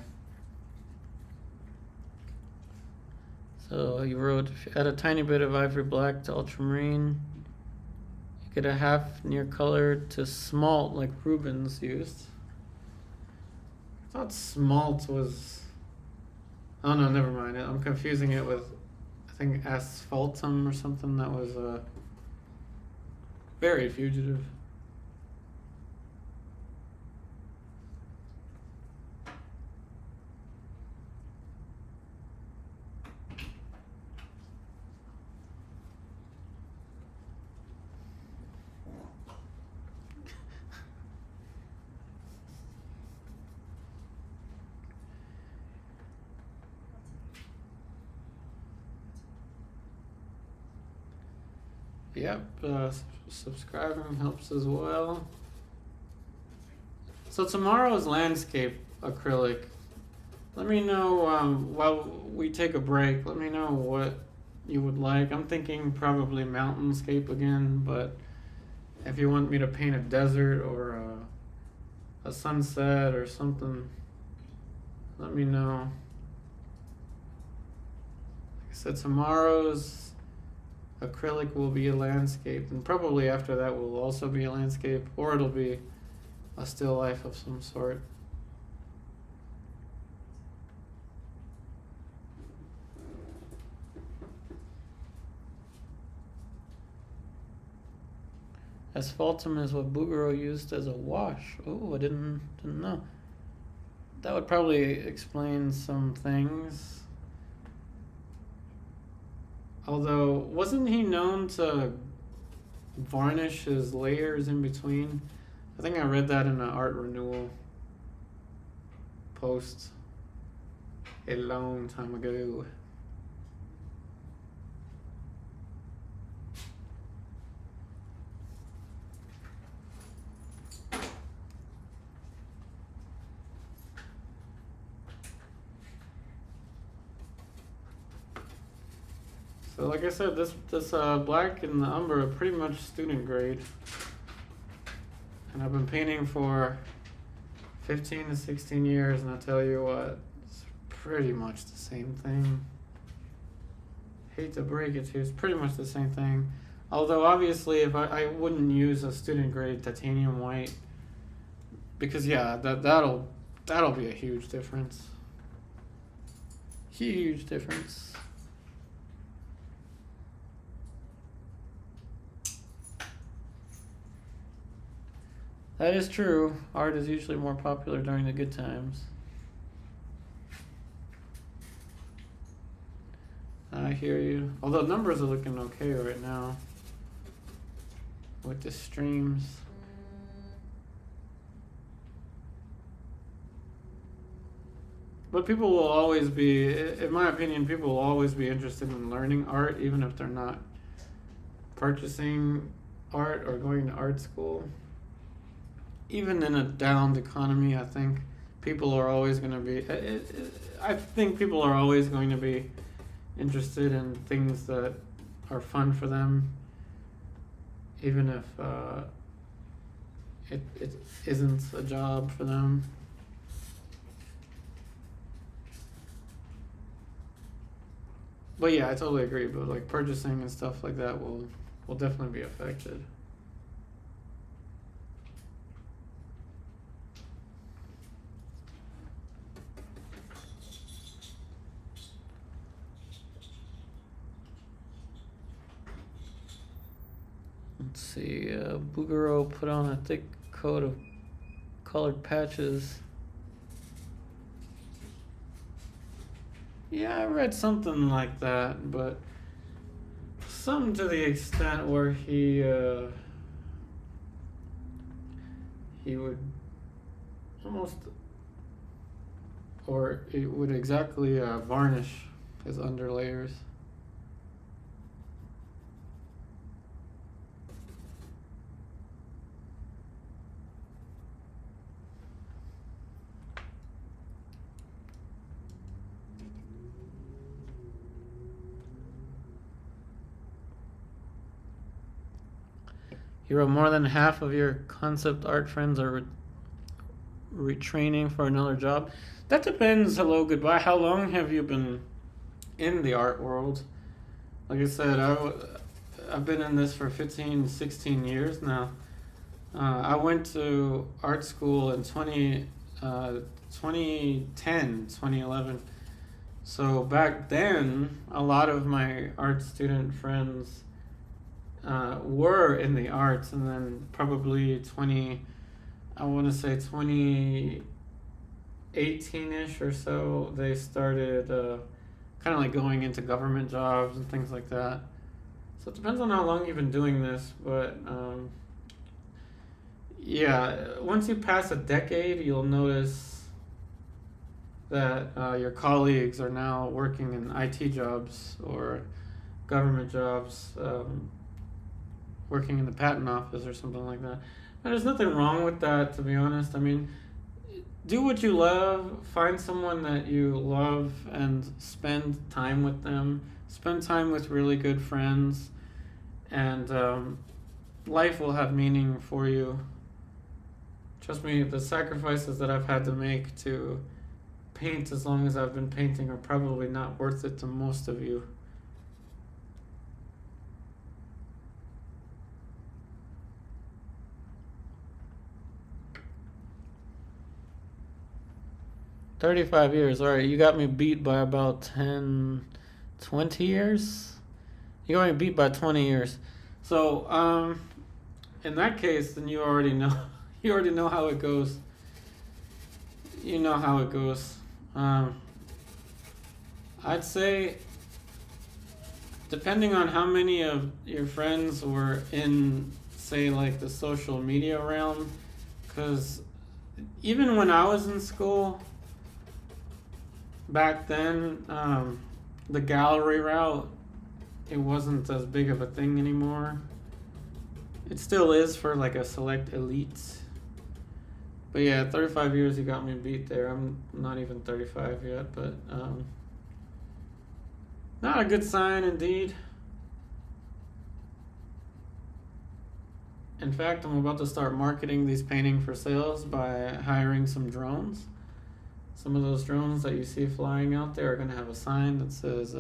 So you wrote, if you add a tiny bit of ivory black to ultramarine, Get a half near color to smalt like Rubens used. I thought smalt was... Oh no, never mind. I'm confusing it with, I think, asphaltum or something that was very fugitive. Yep, subscribing helps as well. So tomorrow's landscape acrylic. Let me know while we take a break. Let me know what you would like. I'm thinking probably mountainscape again, but if you want me to paint a desert or a sunset or something, let me know. Like I said, tomorrow's acrylic will be a landscape, and probably after that will also be a landscape, or it'll be a still life of some sort. Asphaltum is what Bouguereau used as a wash. Oh, I didn't know. That would probably explain some things. Although, wasn't he known to varnish his layers in between? I think I read that in an art renewal post a long time ago. So like I said, this black and the umber are pretty much student grade. And I've been painting for 15 to 16 years, and I tell you what, it's pretty much the same thing. Hate to break it to you, it's pretty much the same thing. Although obviously if I wouldn't use a student grade titanium white, because yeah, that'll be a huge difference. Huge difference. That is true. Art is usually more popular during the good times. I hear you. Although numbers are looking okay right now with the streams. But people will always be, in my opinion, people will always be interested in learning art, even if they're not purchasing art or going to art school. Even in a downed economy, I think people are always going to be, I think people are always going to be interested in things that are fun for them, even if it isn't a job for them. But yeah, I totally agree. But like purchasing and stuff like that will definitely be affected. Let's see, Bouguereau put on a thick coat of colored patches. Yeah, I read something like that, but something to the extent where he would almost, or it would exactly varnish his underlayers. You wrote more than half of your concept art friends are retraining for another job. That depends. Hello, goodbye. How long have you been in the art world? Like I said, I've been in this for 15, 16 years now. I went to art school in 2010, 2011. So back then, a lot of my art student friends were in the arts, and then probably I want to say 2018-ish or so, they started kind of like going into government jobs and things like that. So it depends on how long you've been doing this, but yeah, once you pass a decade, you'll notice that your colleagues are now working in IT jobs or government jobs, working in the patent office or something like that. And there's nothing wrong with that, to be honest. I mean, do what you love, find someone that you love, and spend time with them. Spend time with really good friends, and life will have meaning for you. Trust me, the sacrifices that I've had to make to paint as long as I've been painting are probably not worth it to most of you. "35 years. All right, you got me beat by about 10, 20 years? You got me beat by 20 years. So, in that case, then you already know. You already know how it goes. You know how it goes. I'd say, depending on how many of your friends were in, say, like the social media realm, because even when I was in school, back then, the gallery route, it wasn't as big of a thing anymore. It still is for like a select elite. But yeah, 35 years you got me beat there. I'm not even 35 yet, but not a good sign indeed. In fact, I'm about to start marketing these paintings for sales by hiring some drones. Some of those drones that you see flying out there are going to have a sign that says,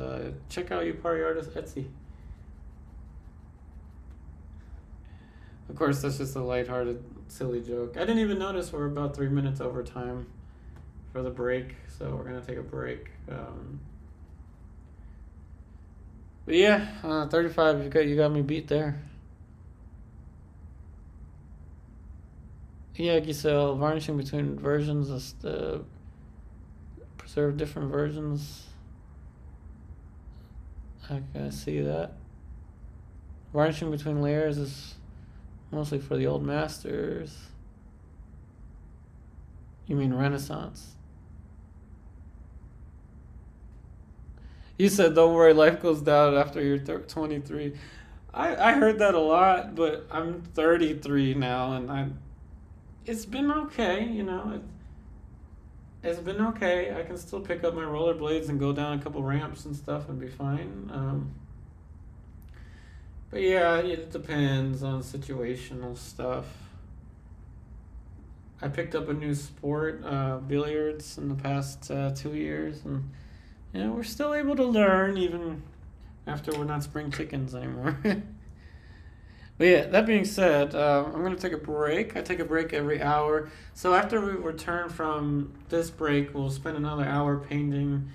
check out Yupari Artist Etsy. Of course, that's just a lighthearted, silly joke. I didn't even notice we're about 3 minutes over time for the break, so we're going to take a break. But yeah, 35, you got me beat there. Yeah, Giselle, varnishing between versions is preserve different versions. I can see that. Varnishing between layers is mostly for the old masters. You mean Renaissance? You said, don't worry, life goes down after you're 23. I heard that a lot, but I'm 33 now, and it's been okay, you know. It's been okay. I can still pick up my rollerblades and go down a couple ramps and stuff and be fine. But yeah, it depends on situational stuff. I picked up a new sport, billiards, in the past 2 years, and we're still able to learn even after we're not spring chickens anymore. But yeah, that being said, I'm going to take a break. I take a break every hour. So after we return from this break, we'll spend another hour painting.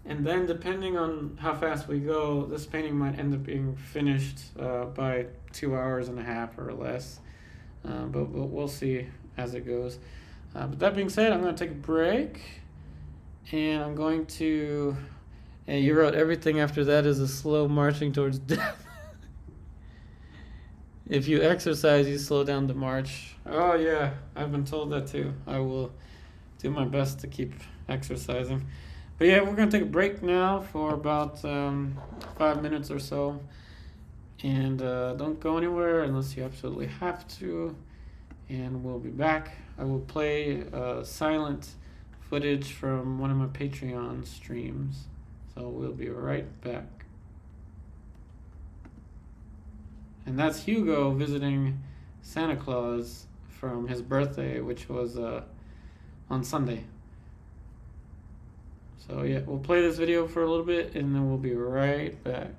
And then depending on how fast we go, this painting might end up being finished by 2 hours and a half or less. But we'll see as it goes. But that being said, I'm going to take a break. And I'm going to... And you wrote, everything after that is a slow marching towards death. If you exercise, you slow down the march. Oh yeah, I've been told that too. I will do my best to keep exercising. But yeah, we're going to take a break now for about 5 minutes or so. And don't go anywhere unless you absolutely have to. And we'll be back. I will play silent footage from one of my Patreon streams. So we'll be right back. And that's Hugo visiting Santa Claus from his birthday, which was on Sunday. So yeah, we'll play this video for a little bit and then we'll be right back.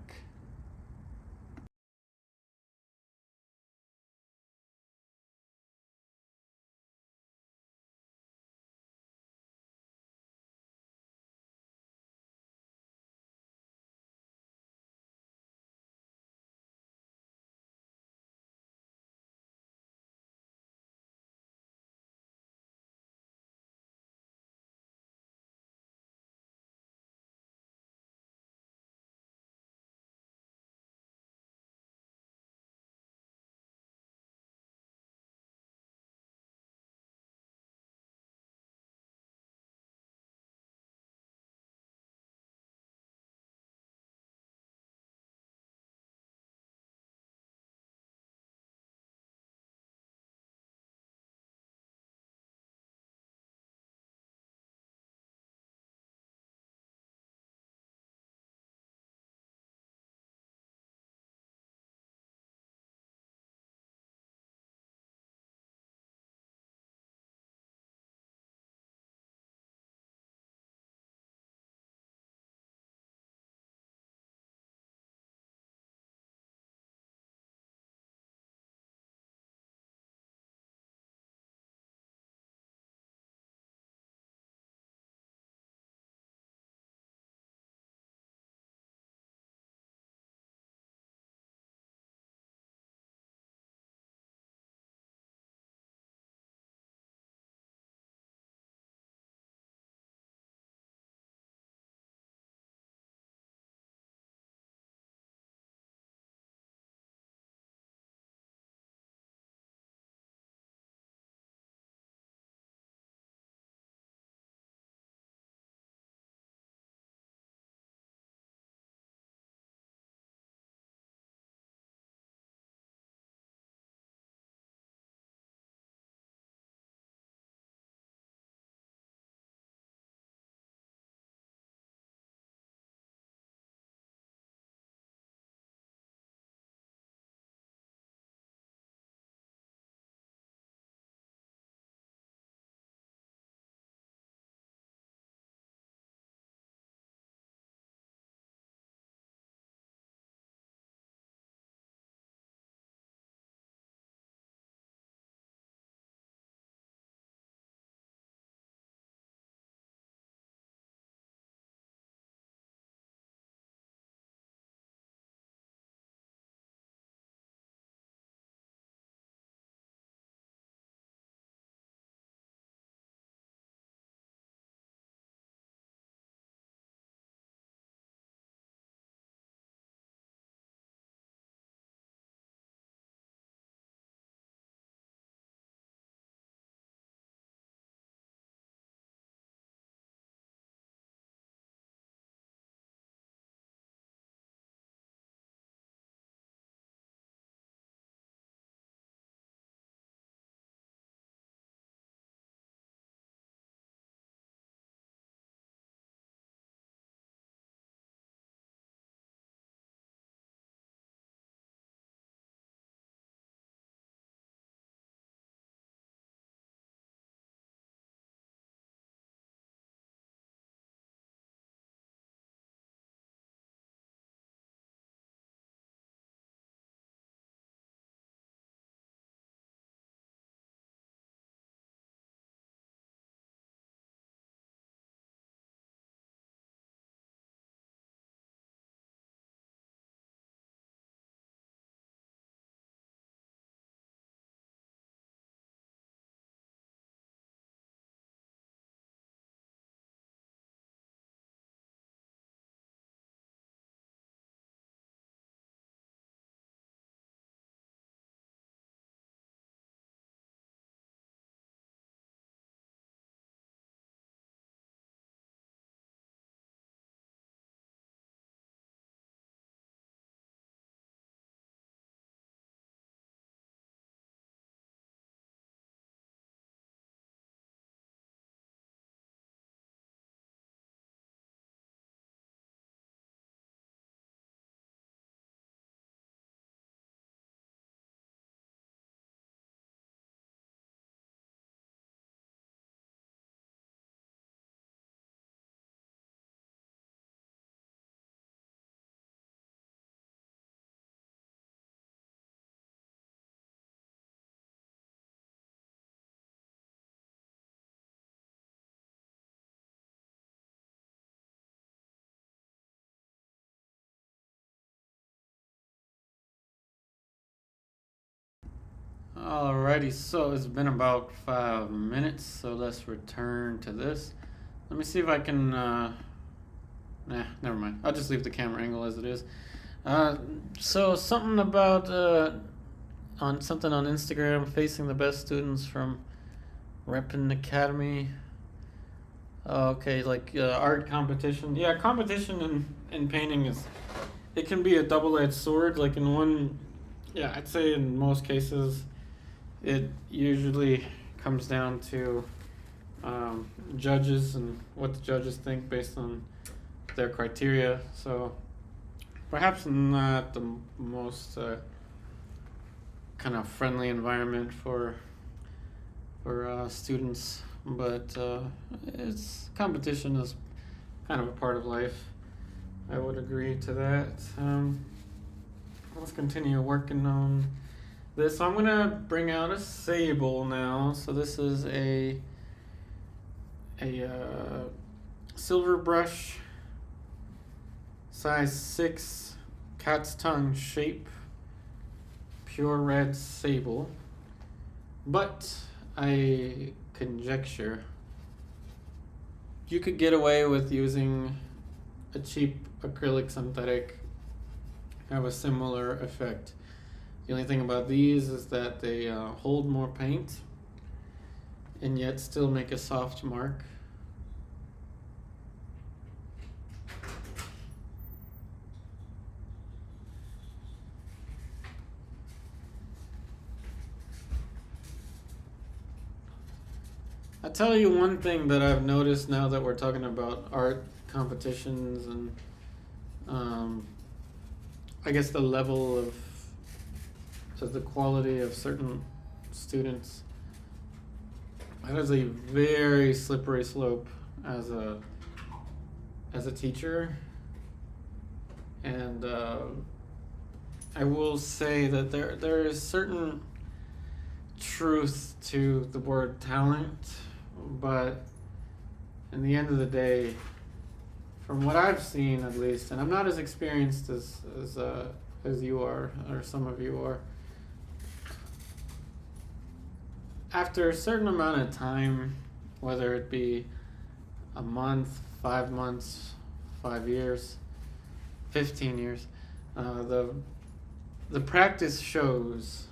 Alrighty, so it's been about 5 minutes, so let's return to this. Let me see if I can, never mind. I'll just leave the camera angle as it is. So something about, on something on Instagram, facing the best students from Reppin Academy. Okay, like art competition. Yeah, competition in painting it can be a double-edged sword. Like in one, yeah, I'd say in most cases, it usually comes down to judges and what the judges think based on their criteria. So perhaps not the most kind of friendly environment for students, but it's competition is kind of a part of life. I would agree to that. Let's continue working on this. So I'm gonna bring out a sable now. So this is a Silverbrush size 6 cat's tongue shape pure red sable, but I conjecture you could get away with using a cheap acrylic synthetic, have a similar effect. The only thing about these is that they hold more paint and yet still make a soft mark. I'll tell you one thing that I've noticed now that we're talking about art competitions and I guess the level of the quality of certain students. That is a very slippery slope as a teacher, and I will say that there is certain truth to the word talent, but in the end of the day, from what I've seen at least, and I'm not as experienced as you are, or some of you are, after a certain amount of time, whether it be a month, 5 months, 5 years, 15 years, the practice shows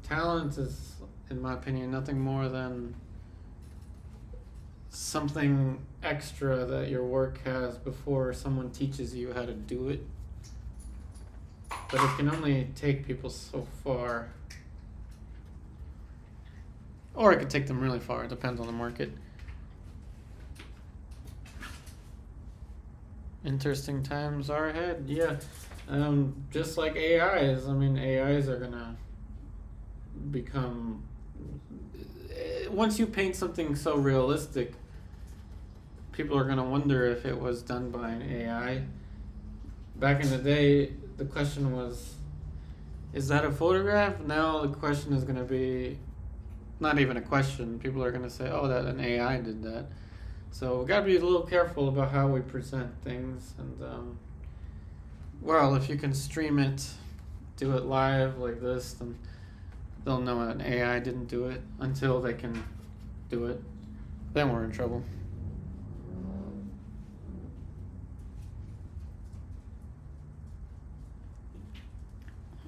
talent is, in my opinion, nothing more than something extra that your work has before someone teaches you how to do it. But it can only take people so far. Or it could take them really far. It depends on the market. Interesting times are ahead. Yeah. Just like AIs. I mean, AIs are going to become... Once you paint something so realistic, people are going to wonder if it was done by an AI. Back in the day, the question was, is that a photograph? Now the question is going to be... Not even a question. People are going to say, oh, that an AI did that. So we got to be a little careful about how we present things. And, well, if you can stream it, do it live like this, then they'll know an AI didn't do it until they can do it. Then we're in trouble.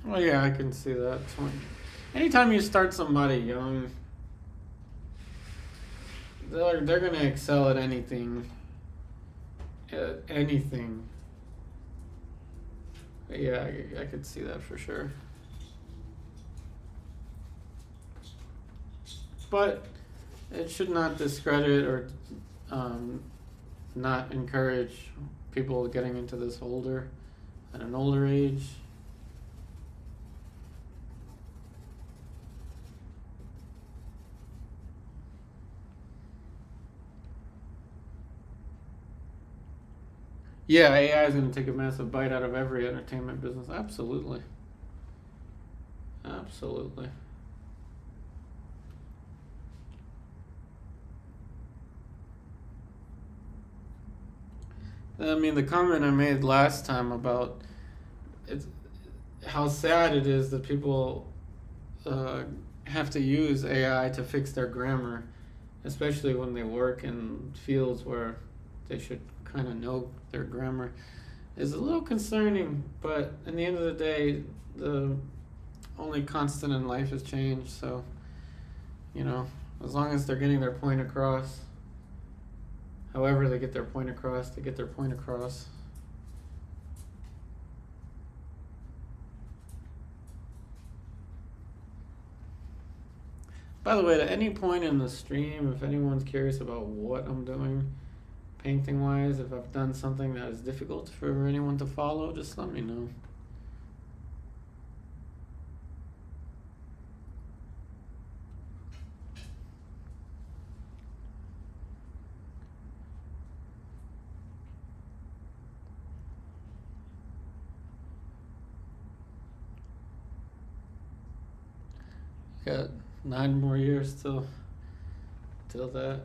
Well, yeah, I can see that. Anytime you start somebody young, they're going to excel at anything. Anything. Yeah, I could see that for sure. But it should not discredit or not encourage people getting into this at an older age. Yeah, AI is going to take a massive bite out of every entertainment business. Absolutely. Absolutely. I mean, the comment I made last time about how sad it is that people uh, have to use AI to fix their grammar, especially when they work in fields where they should kind of know their grammar, is a little concerning. But in the end of the day, the only constant in life is change. So, you know, as long as they're getting their point across, however they get their point across, they get their point across. By the way, at any point in the stream, if anyone's curious about what I'm doing painting wise, if I've done something that is difficult for anyone to follow, just let me know. Got 9 more years till that.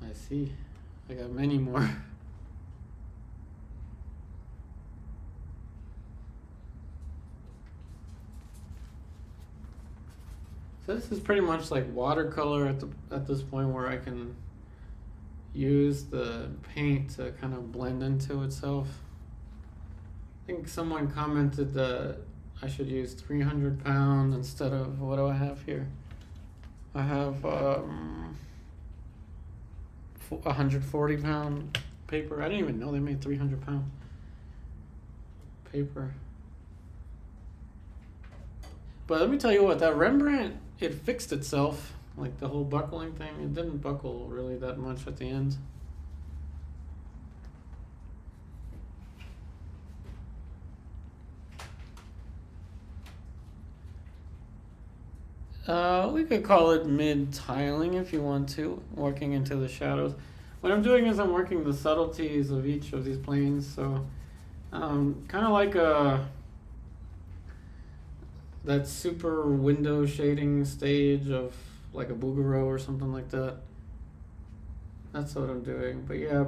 I see. I got many more. So this is pretty much like watercolor at this point, where I can use the paint to kind of blend into itself. I think someone commented that I should use 300 pounds instead of, what do I have here? I have 140 pound paper. I didn't even know they made 300 pound paper. But let me tell you what, that Rembrandt, it fixed itself. Like the whole buckling thing, it didn't buckle really that much at the end. We could call it mid-tiling if you want to, working into the shadows. What I'm doing is I'm working the subtleties of each of these planes, so kind of like that super window shading stage of like a Bouguereau or something like that. That's what I'm doing, but yeah,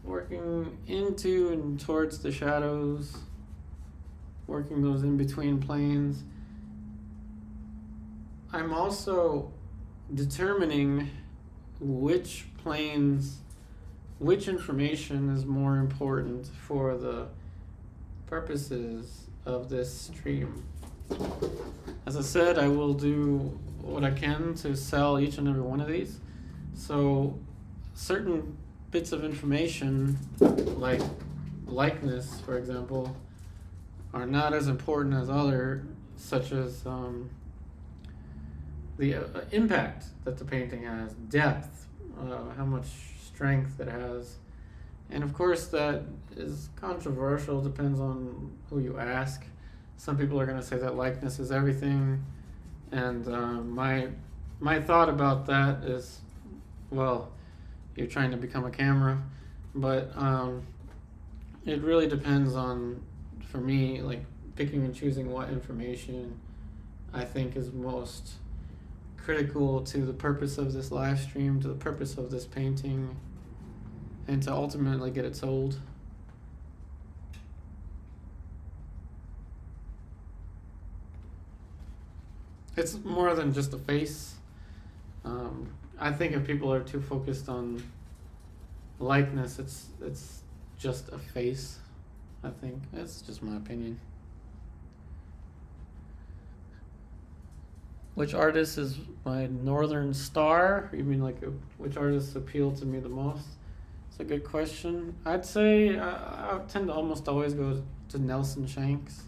working into and towards the shadows, working those in between planes. I'm also determining which planes, which information is more important for the purposes of this stream. As I said, I will do what I can to sell each and every one of these. So certain bits of information, like likeness, for example, are not as important as other, such as the impact that the painting has, depth, how much strength it has. And of course that is controversial, depends on who you ask. Some people are going to say that likeness is everything, and my thought about that is, well, you're trying to become a camera, but it really depends on, for me, like picking and choosing what information I think is most critical to the purpose of this live stream, to the purpose of this painting, and to ultimately get it sold. It's more than just a face. I think if people are too focused on likeness, it's just a face. I think that's just my opinion. Which artist is my northern star? You mean like which artists appeal to me the most? It's a good question. I'd say I tend to almost always go to Nelson Shanks,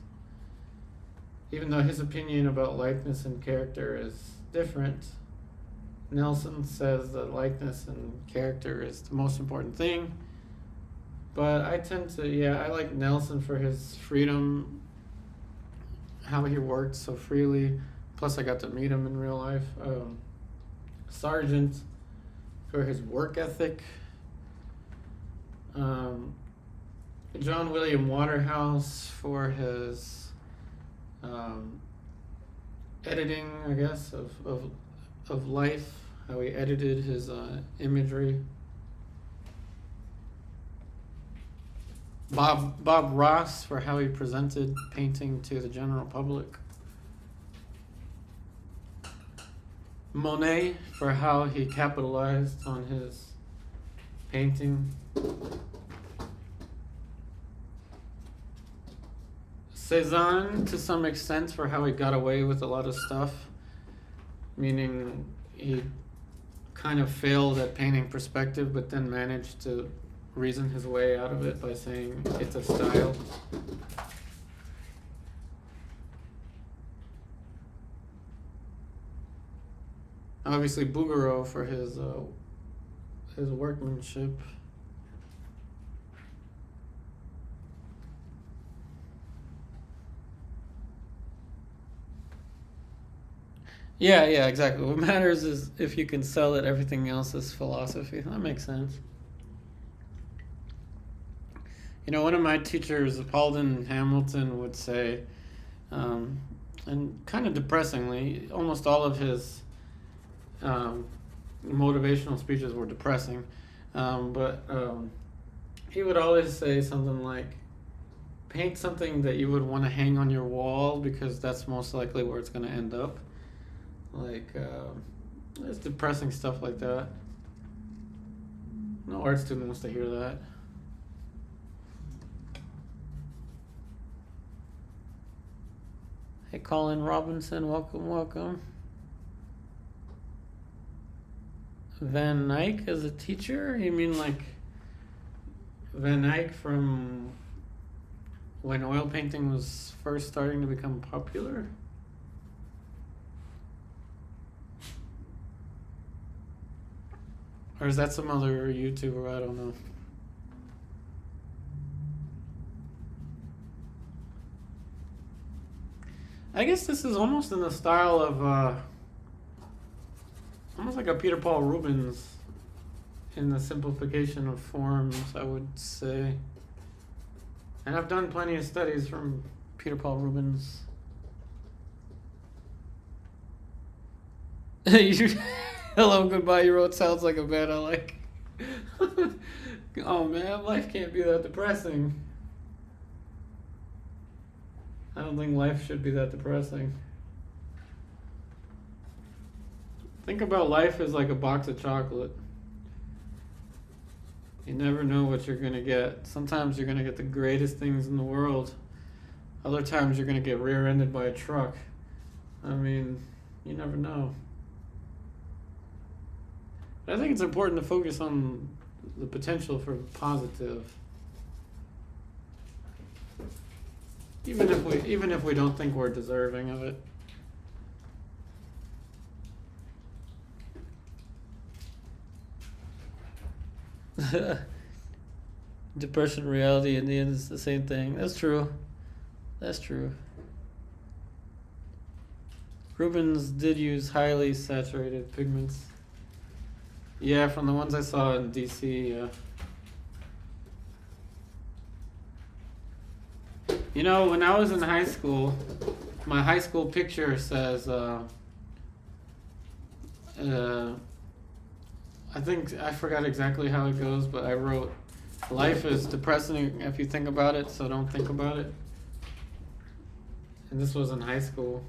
even though his opinion about likeness and character is different. Nelson says that likeness and character is the most important thing, but I tend to, I like Nelson for his freedom, how he worked so freely. Plus I got to meet him in real life. Sargent for his work ethic. John William Waterhouse for his editing, I guess, of life, how he edited his imagery. Bob Ross for how he presented painting to the general public. Monet for how he capitalized on his painting. Cezanne, to some extent, for how he got away with a lot of stuff, meaning he kind of failed at painting perspective, but then managed to reason his way out of it by saying it's a style. Obviously, Bouguereau for his workmanship. Yeah, exactly. What matters is if you can sell it, everything else is philosophy. That makes sense. You know, one of my teachers, Paulden Hamilton, would say, and kind of depressingly, almost all of his motivational speeches were depressing, but he would always say something like, paint something that you would want to hang on your wall because that's most likely where it's going to end up. Like, it's depressing stuff like that. No art student wants to hear that. Hey, Colin Robinson, welcome. Van Eyck as a teacher? You mean like Van Eyck from when oil painting was first starting to become popular? Or is that some other YouTuber? I don't know. I guess this is almost in the style of almost like a Peter Paul Rubens in the simplification of forms, I would say. And I've done plenty of studies from Peter Paul Rubens. Hello, goodbye, you wrote sounds like a band I like. Oh man, life can't be that depressing. I don't think life should be that depressing. Think about life as like a box of chocolate. You never know what you're going to get. Sometimes you're going to get the greatest things in the world. Other times you're going to get rear-ended by a truck. I mean, you never know. But I think it's important to focus on the potential for positive. Even if we don't think we're deserving of it. Depression, reality, in the end, is the same thing. That's true. Rubens did use highly saturated pigments. Yeah, from the ones I saw in DC, yeah. You know, when I was in high school, my high school picture says, I think, I forgot exactly how it goes, but I wrote, life is depressing if you think about it, so don't think about it. And this was in high school.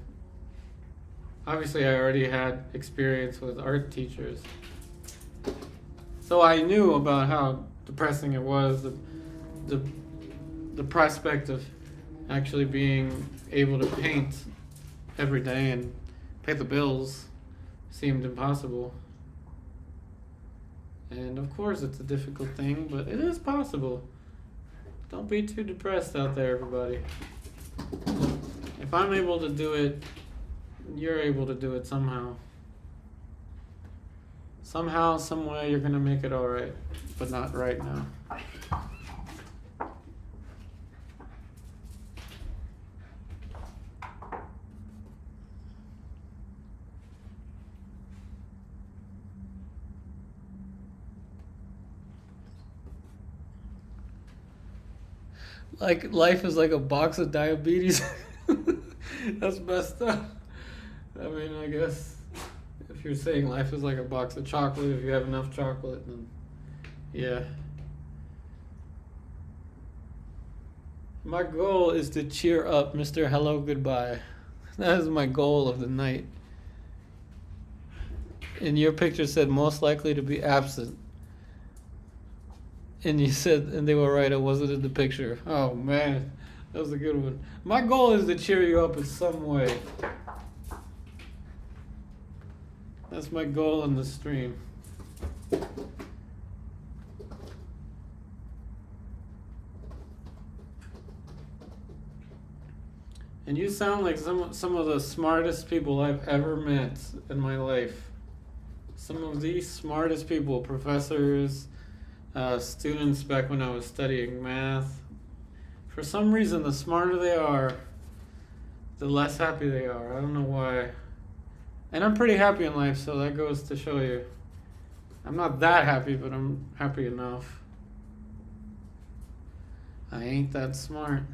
Obviously, I already had experience with art teachers. So I knew about how depressing it was, the prospect of actually being able to paint every day and pay the bills seemed impossible. And of course it's a difficult thing, but it is possible. Don't be too depressed out there, everybody. If I'm able to do it, you're able to do it somehow. Somehow, some way, you're gonna make it alright, but not right now. Like, life is like a box of diabetes. That's messed up. I mean, I guess if you're saying life is like a box of chocolate, if you have enough chocolate, then yeah. My goal is to cheer up Mr. Hello Goodbye. That is my goal of the night. And your picture said most likely to be absent. And you said, and they were right, it wasn't in the picture. Oh man, that was a good one. My goal is to cheer you up in some way. That's my goal in the stream. And you sound like some of the smartest people I've ever met in my life. Some of the smartest people, professors, students back when I was studying math. For some reason, the smarter they are, the less happy they are. I don't know why. And I'm pretty happy in life, so that goes to show you. I'm not that happy, but I'm happy enough. I ain't that smart.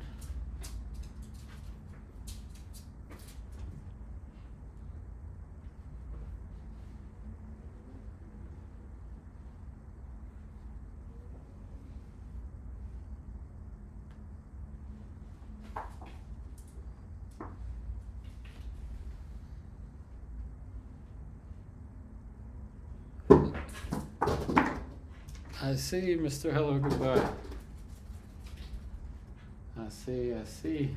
I see, Mr. Hello Goodbye. I see.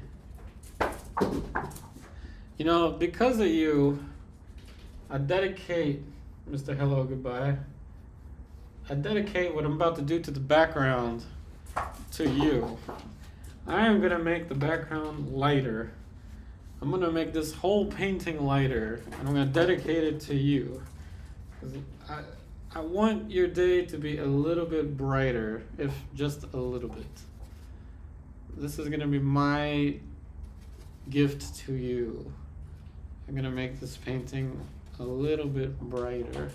You know, because of you, I dedicate, Mr. Hello Goodbye, I dedicate what I'm about to do to the background to you. I am going to make the background lighter. I'm going to make this whole painting lighter, and I'm going to dedicate it to you. 'Cause I want your day to be a little bit brighter, if just a little bit. This is going to be my gift to you. I'm going to make this painting a little bit brighter.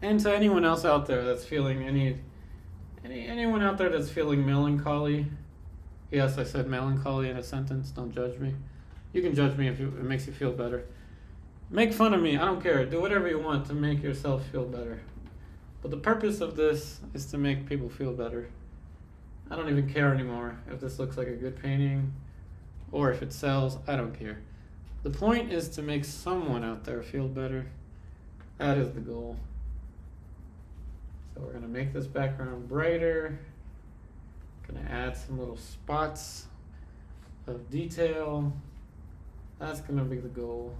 And to anyone else out there that's feeling anyone out there that's feeling melancholy. Yes, I said melancholy in a sentence. Don't judge me. You can judge me if it makes you feel better. Make fun of me. I don't care. Do whatever you want to make yourself feel better. But the purpose of this is to make people feel better. I don't even care anymore if this looks like a good painting or if it sells. I don't care. The point is to make someone out there feel better. That is the goal. So we're going to make this background brighter. Going to add some little spots of detail. That's going to be the goal.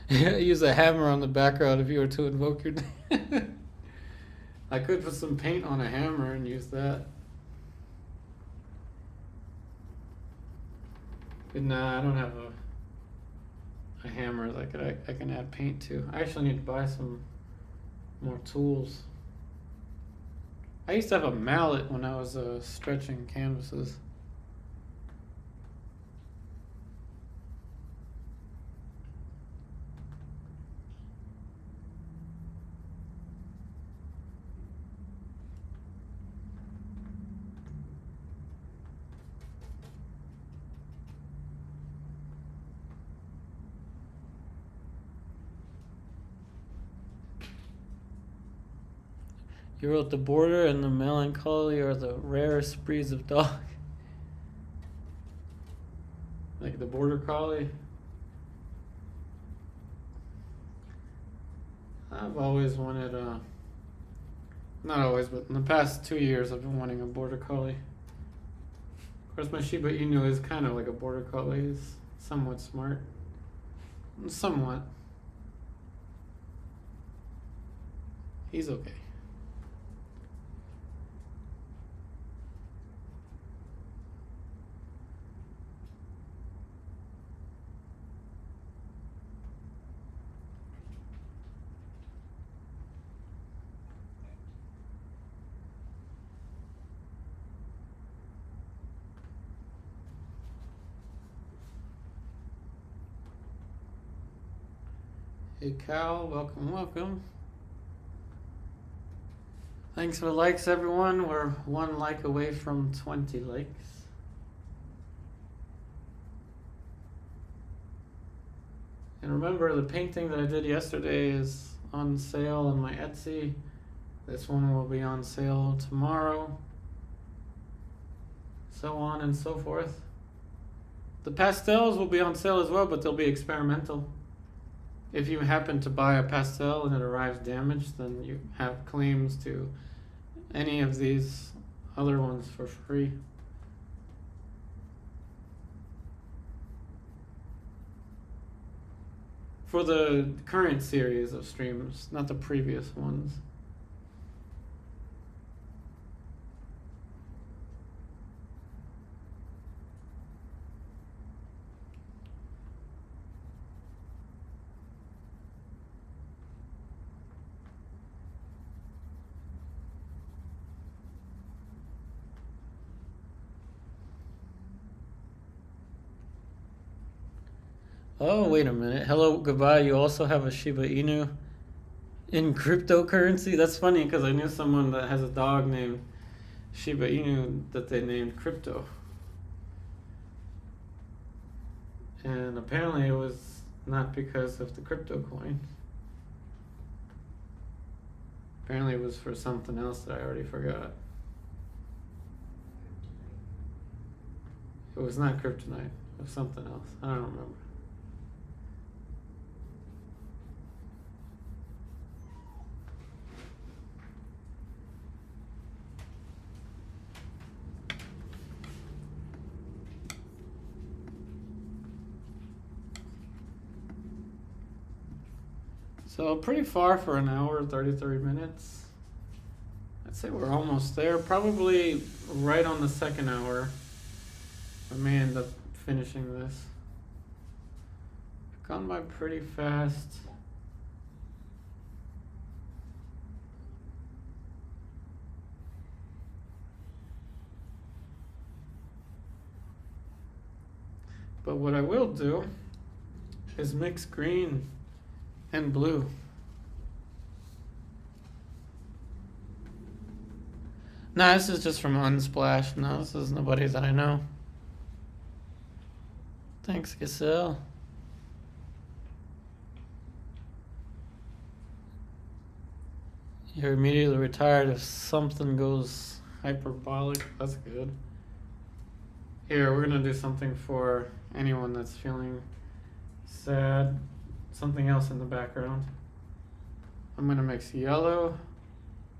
Use a hammer on the background if you were to invoke your name. I could put some paint on a hammer and use that. But nah, I don't have a hammer that I can add paint to. I actually need to buy some more tools. I used to have a mallet when I was stretching canvases. You wrote the border and the melancholy are the rarest breeds of dog. Like the border collie. I've always wanted not always, but in the past 2 years I've been wanting a border collie. Of course my Shiba Inu is kind of like a border collie. He's somewhat smart. Somewhat. He's okay. Hey Cal, welcome. Thanks for the likes, everyone. We're 1 like away from 20 likes. And remember, the painting that I did yesterday is on sale on my Etsy. This one will be on sale tomorrow. So on and so forth. The pastels will be on sale as well, but they'll be experimental. If you happen to buy a pastel and it arrives damaged, then you have claims to any of these other ones for free. For the current series of streams, not the previous ones. Oh, wait a minute. Hello, goodbye. You also have a Shiba Inu in cryptocurrency? That's funny because I knew someone that has a dog named Shiba Inu that they named Crypto. And apparently it was not because of the crypto coin. Apparently it was for something else that I already forgot. It was not kryptonite. It was something else. I don't remember. So pretty far for an hour, 33 minutes. I'd say we're almost there. Probably right on the second hour. I may end up finishing this. Gone by pretty fast. But what I will do is mix green and blue. Nah, this is just from Unsplash. No, this is nobody that I know. Thanks, Giselle. You're immediately retired if something goes hyperbolic. That's good. Here, we're gonna do something for anyone that's feeling sad. Something else in the background. I'm gonna mix yellow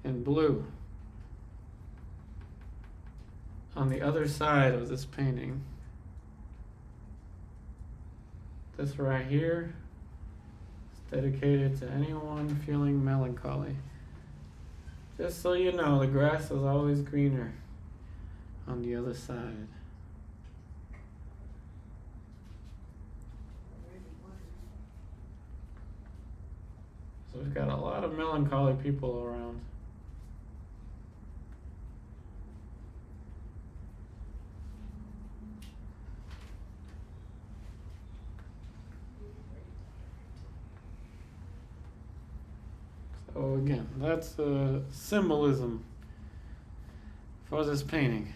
and blue on the other side of this painting. This right here is dedicated to anyone feeling melancholy. Just so you know, the grass is always greener on the other side. So we've got a lot of melancholy people around. So again, that's the symbolism for this painting.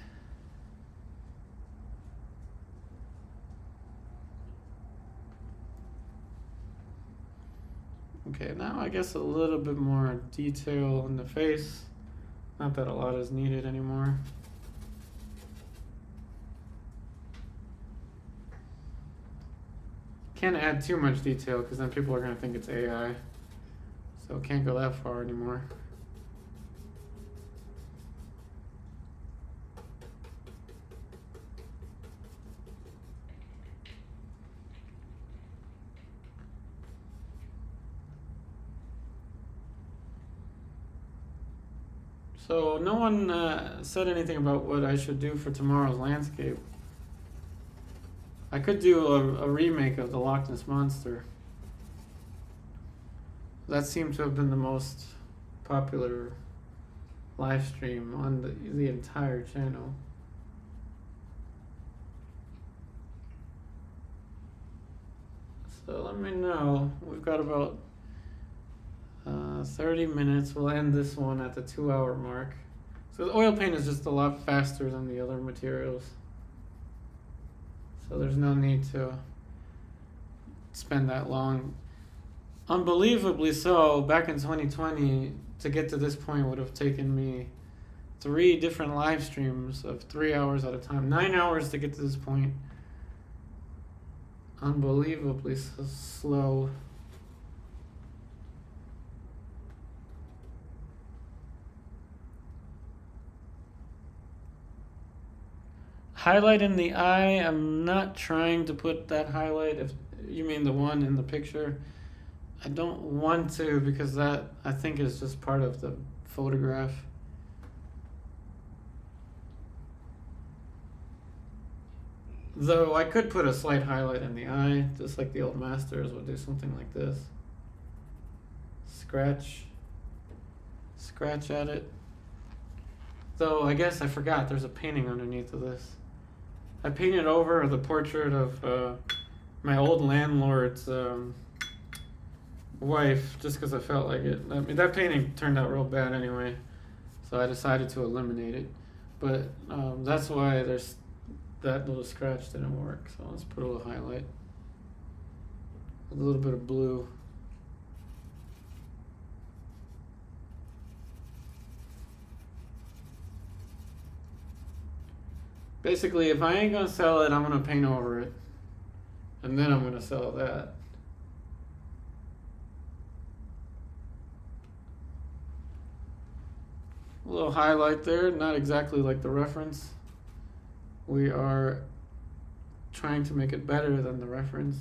Okay, now I guess a little bit more detail in the face. Not that a lot is needed anymore. Can't add too much detail because then people are going to think it's AI. So can't go that far anymore. So no one said anything about what I should do for tomorrow's landscape. I could do a remake of the Loch Ness Monster. That seemed to have been the most popular live stream on the entire channel. So let me know. We've got about 30 minutes. We'll end this one at the 2 hour mark. So the oil paint is just a lot faster than the other materials. So there's no need to spend that long. Unbelievably so, back in 2020, to get to this point would have taken me 3 different live streams of 3 hours at a time. 9 hours to get to this point. Unbelievably so slow. Highlight in the eye, I'm not trying to put that highlight, if you mean the one in the picture. I don't want to, because that, I think, is just part of the photograph. Though I could put a slight highlight in the eye, just like the old masters would do something like this. Scratch at it. Though I guess I forgot there's a painting underneath of this. I painted over the portrait of my old landlord's wife just because I felt like it. I mean, that painting turned out real bad anyway, so I decided to eliminate it. But that's why there's that little scratch didn't work. So let's put a little highlight, a little bit of blue. Basically, if I ain't gonna sell it, I'm gonna paint over it, and then I'm gonna sell that. A little highlight there, not exactly like the reference. We are trying to make it better than the reference.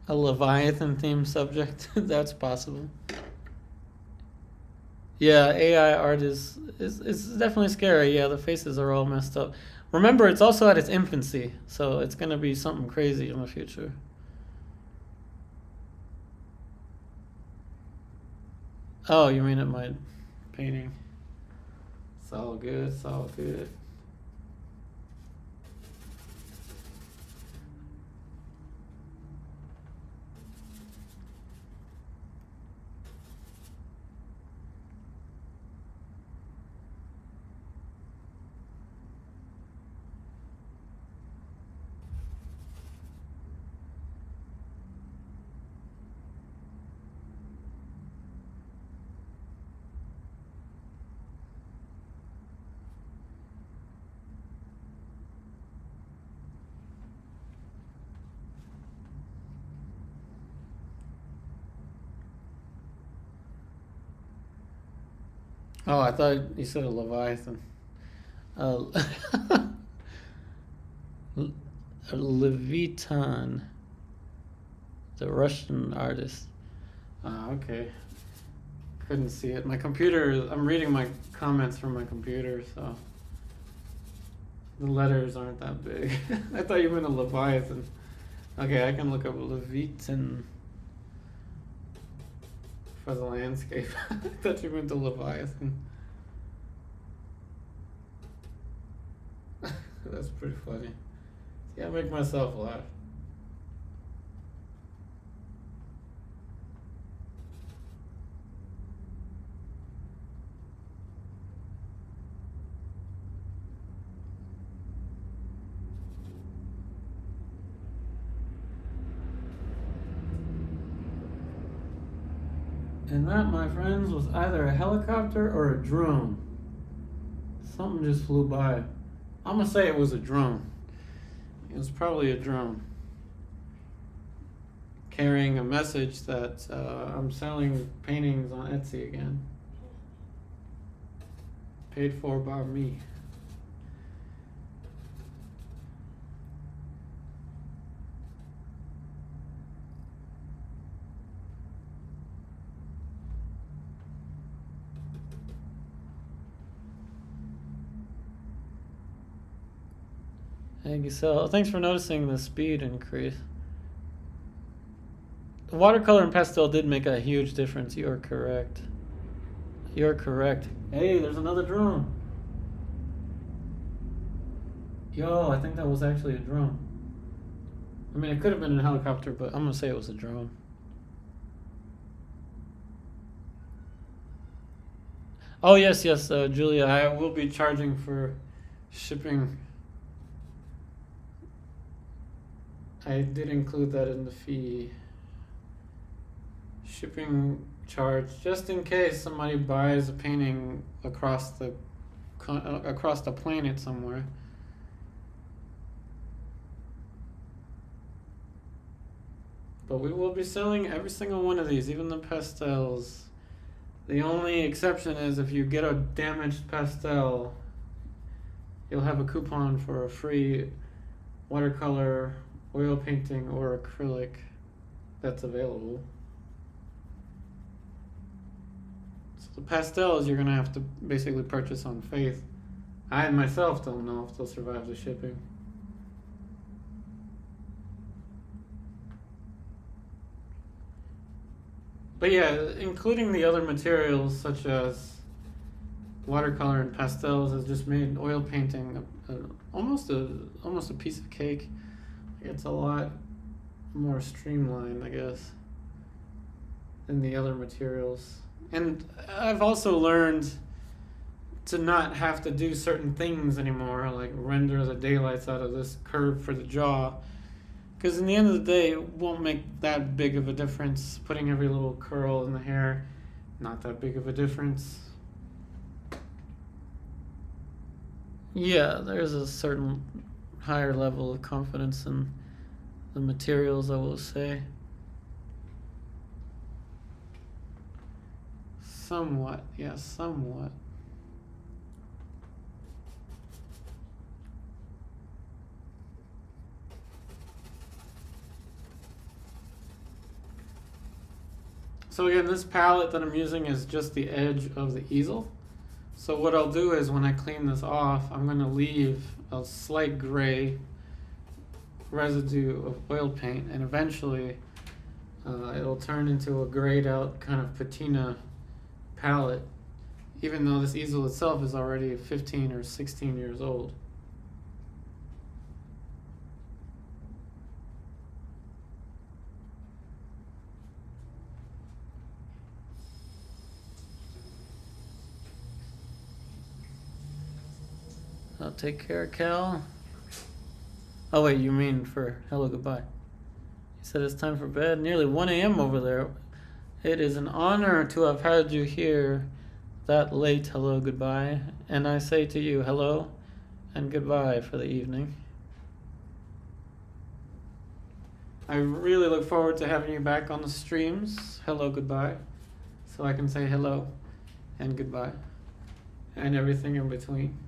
A Leviathan themed subject, that's possible. Yeah, AI art is definitely scary. Yeah, the faces are all messed up. Remember, it's also at its infancy, so it's gonna be something crazy in the future. Oh, you mean at my painting? It's all good, it's all good. Oh, I thought you said a Leviathan. Uh, Levitan, the Russian artist. Okay. Couldn't see it. My computer, I'm reading my comments from my computer, so the letters aren't that big. I thought you meant a Leviathan. Okay, I can look up Levitan for the landscape. I thought you meant the Leviathan. That's pretty funny. See, I make myself laugh. And that, my friends, was either a helicopter or a drone. Something just flew by. I'm gonna say it was a drone. It was probably a drone carrying a message that I'm selling paintings on Etsy again. Paid for by me. Thank you. So, thanks for noticing the speed increase. The watercolor and pastel did make a huge difference. You are correct. You're correct. Hey, there's another drone. Yo, I think that was actually a drone. I mean, it could have been a helicopter, but I'm gonna say it was a drone. Oh, yes, yes, Julia, I will be charging for shipping. I did include that in the fee. Shipping charge, just in case somebody buys a painting across the planet somewhere. But we will be selling every single one of these, even the pastels. The only exception is if you get a damaged pastel, you'll have a coupon for a free watercolor, oil painting, or acrylic that's available. So the pastels you're gonna have to basically purchase on faith. I myself don't know if they'll survive the shipping. But yeah, including the other materials such as watercolor and pastels has just made oil painting almost a piece of cake. It's a lot more streamlined, I guess, than the other materials. And I've also learned to not have to do certain things anymore, like render the daylights out of this curve for the jaw. Because in the end of the day, it won't make that big of a difference. Putting every little curl in the hair, not that big of a difference. Yeah, there's a certain higher level of confidence in the materials, I will say. Somewhat, yes, somewhat. So again, this palette that I'm using is just the edge of the easel. So what I'll do is when I clean this off, I'm going to leave a slight gray residue of oil paint, and eventually it'll turn into a grayed out kind of patina palette, even though this easel itself is already 15 or 16 years old. I'll take care, Cal. Oh wait, you mean for hello, goodbye. You said it's time for bed. Nearly 1 a.m. over there. It is an honor to have had you here that late. Hello, goodbye. And I say to you hello and goodbye for the evening. I really look forward to having you back on the streams. Hello, goodbye. So I can say hello and goodbye and everything in between.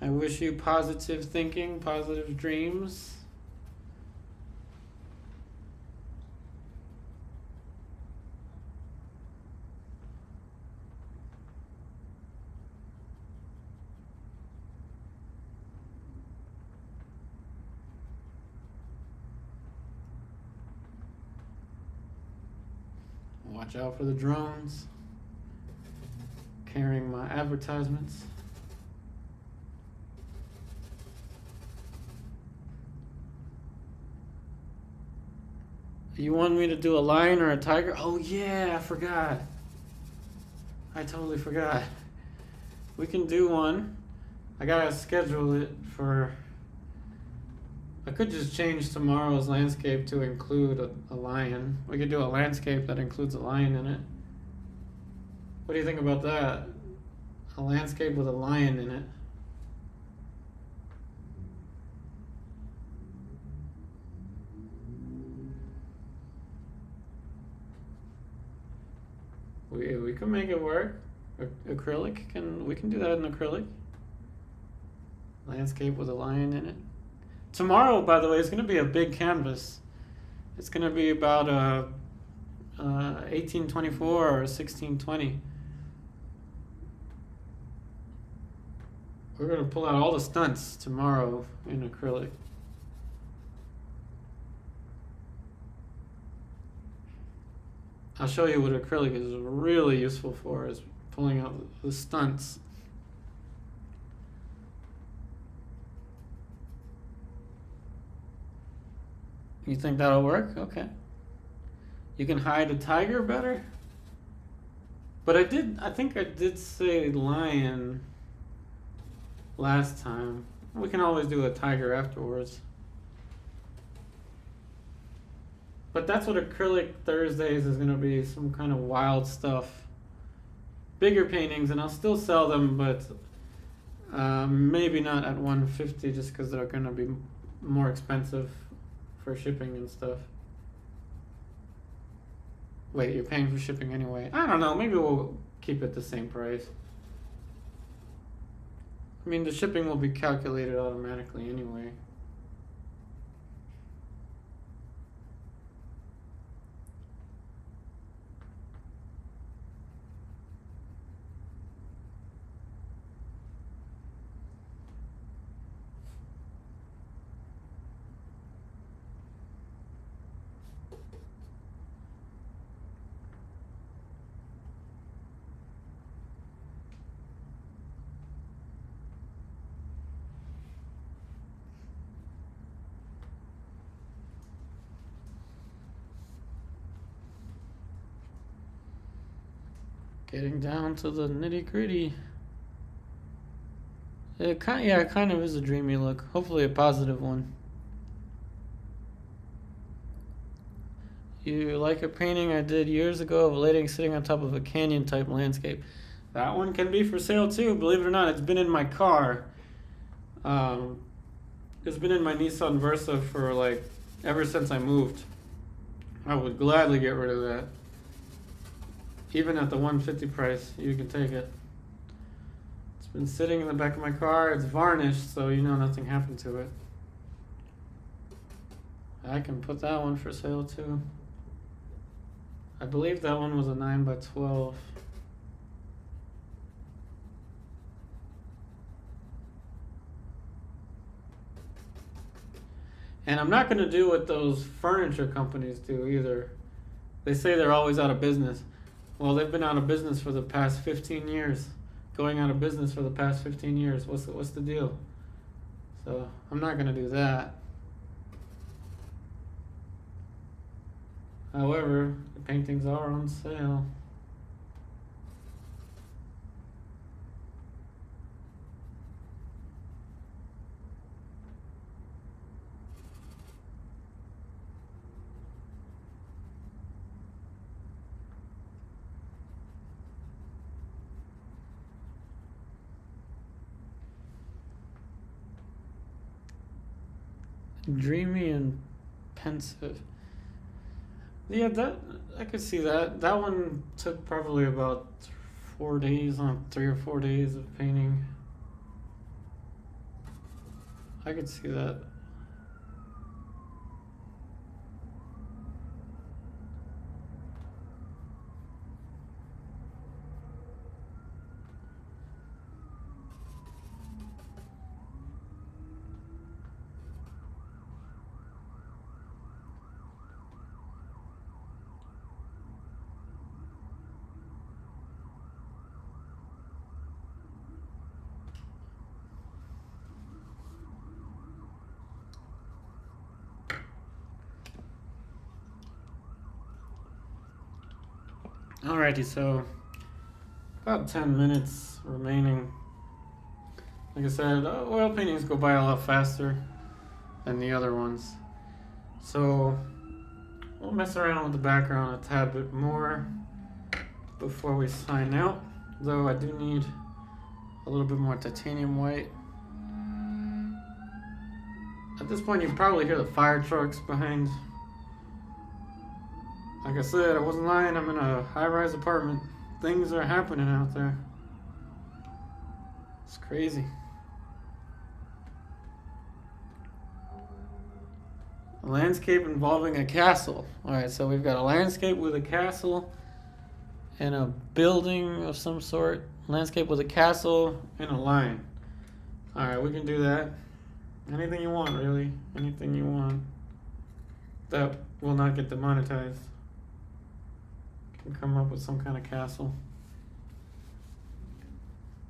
I wish you positive thinking, positive dreams. Watch out for the drones carrying my advertisements. You want me to do a lion or a tiger? Oh yeah, I forgot. I totally forgot. We can do one. I gotta schedule it for... I could just change tomorrow's landscape to include a lion. We could do a landscape that includes a lion in it. What do you think about that? A landscape with a lion in it. We can make it work. Acrylic we can do that in acrylic. Landscape with a lion in it. Tomorrow, by the way, is going to be a big canvas. It's going to be about 1824 or 1620. We're going to pull out all the stunts tomorrow in acrylic. I'll show you what acrylic is really useful for, is pulling out the stunts. You think that'll work? Okay. You can hide a tiger better? But I think I did say lion last time. We can always do a tiger afterwards. But that's what Acrylic Thursdays is going to be, some kind of wild stuff. Bigger paintings, and I'll still sell them, but maybe not at $150 just because they're going to be more expensive for shipping and stuff. Wait, you're paying for shipping anyway? I don't know, maybe we'll keep it the same price. I mean, the shipping will be calculated automatically anyway. Getting down to the nitty-gritty. It kind of is a dreamy look. Hopefully a positive one. You like a painting I did years ago of a lady sitting on top of a canyon type landscape. That one can be for sale too, believe it or not. It's been in my car. It's been in my Nissan Versa for like ever since I moved. I would gladly get rid of that. Even at the $150 price, you can take it. It's been sitting in the back of my car. It's varnished, so you know nothing happened to it. I can put that one for sale too. I believe that one was a 9x12. And I'm not going to do what those furniture companies do either. They say they're always out of business. Well, they've been out of business for the past 15 years. Going out of business for the past 15 years. What's the deal? So I'm not going to do that. However, the paintings are on sale. Dreamy and pensive. Yeah, that I could see that. That one took probably about 4 days, on 3 or 4 days of painting. I could see that. Alrighty, so about 10 minutes remaining. Like I said, oil paintings go by a lot faster than the other ones. So we'll mess around with the background a tad bit more before we sign out. Though I do need a little bit more titanium white. At this point you probably hear the fire trucks behind. Like I said, I wasn't lying, I'm in a high-rise apartment. Things are happening out there. It's crazy. A landscape involving a castle. Alright, so we've got a landscape with a castle and a building of some sort. Landscape with a castle and a line. Alright, we can do that. Anything you want, really. Anything you want. That will not get demonetized. can come up with some kind of castle.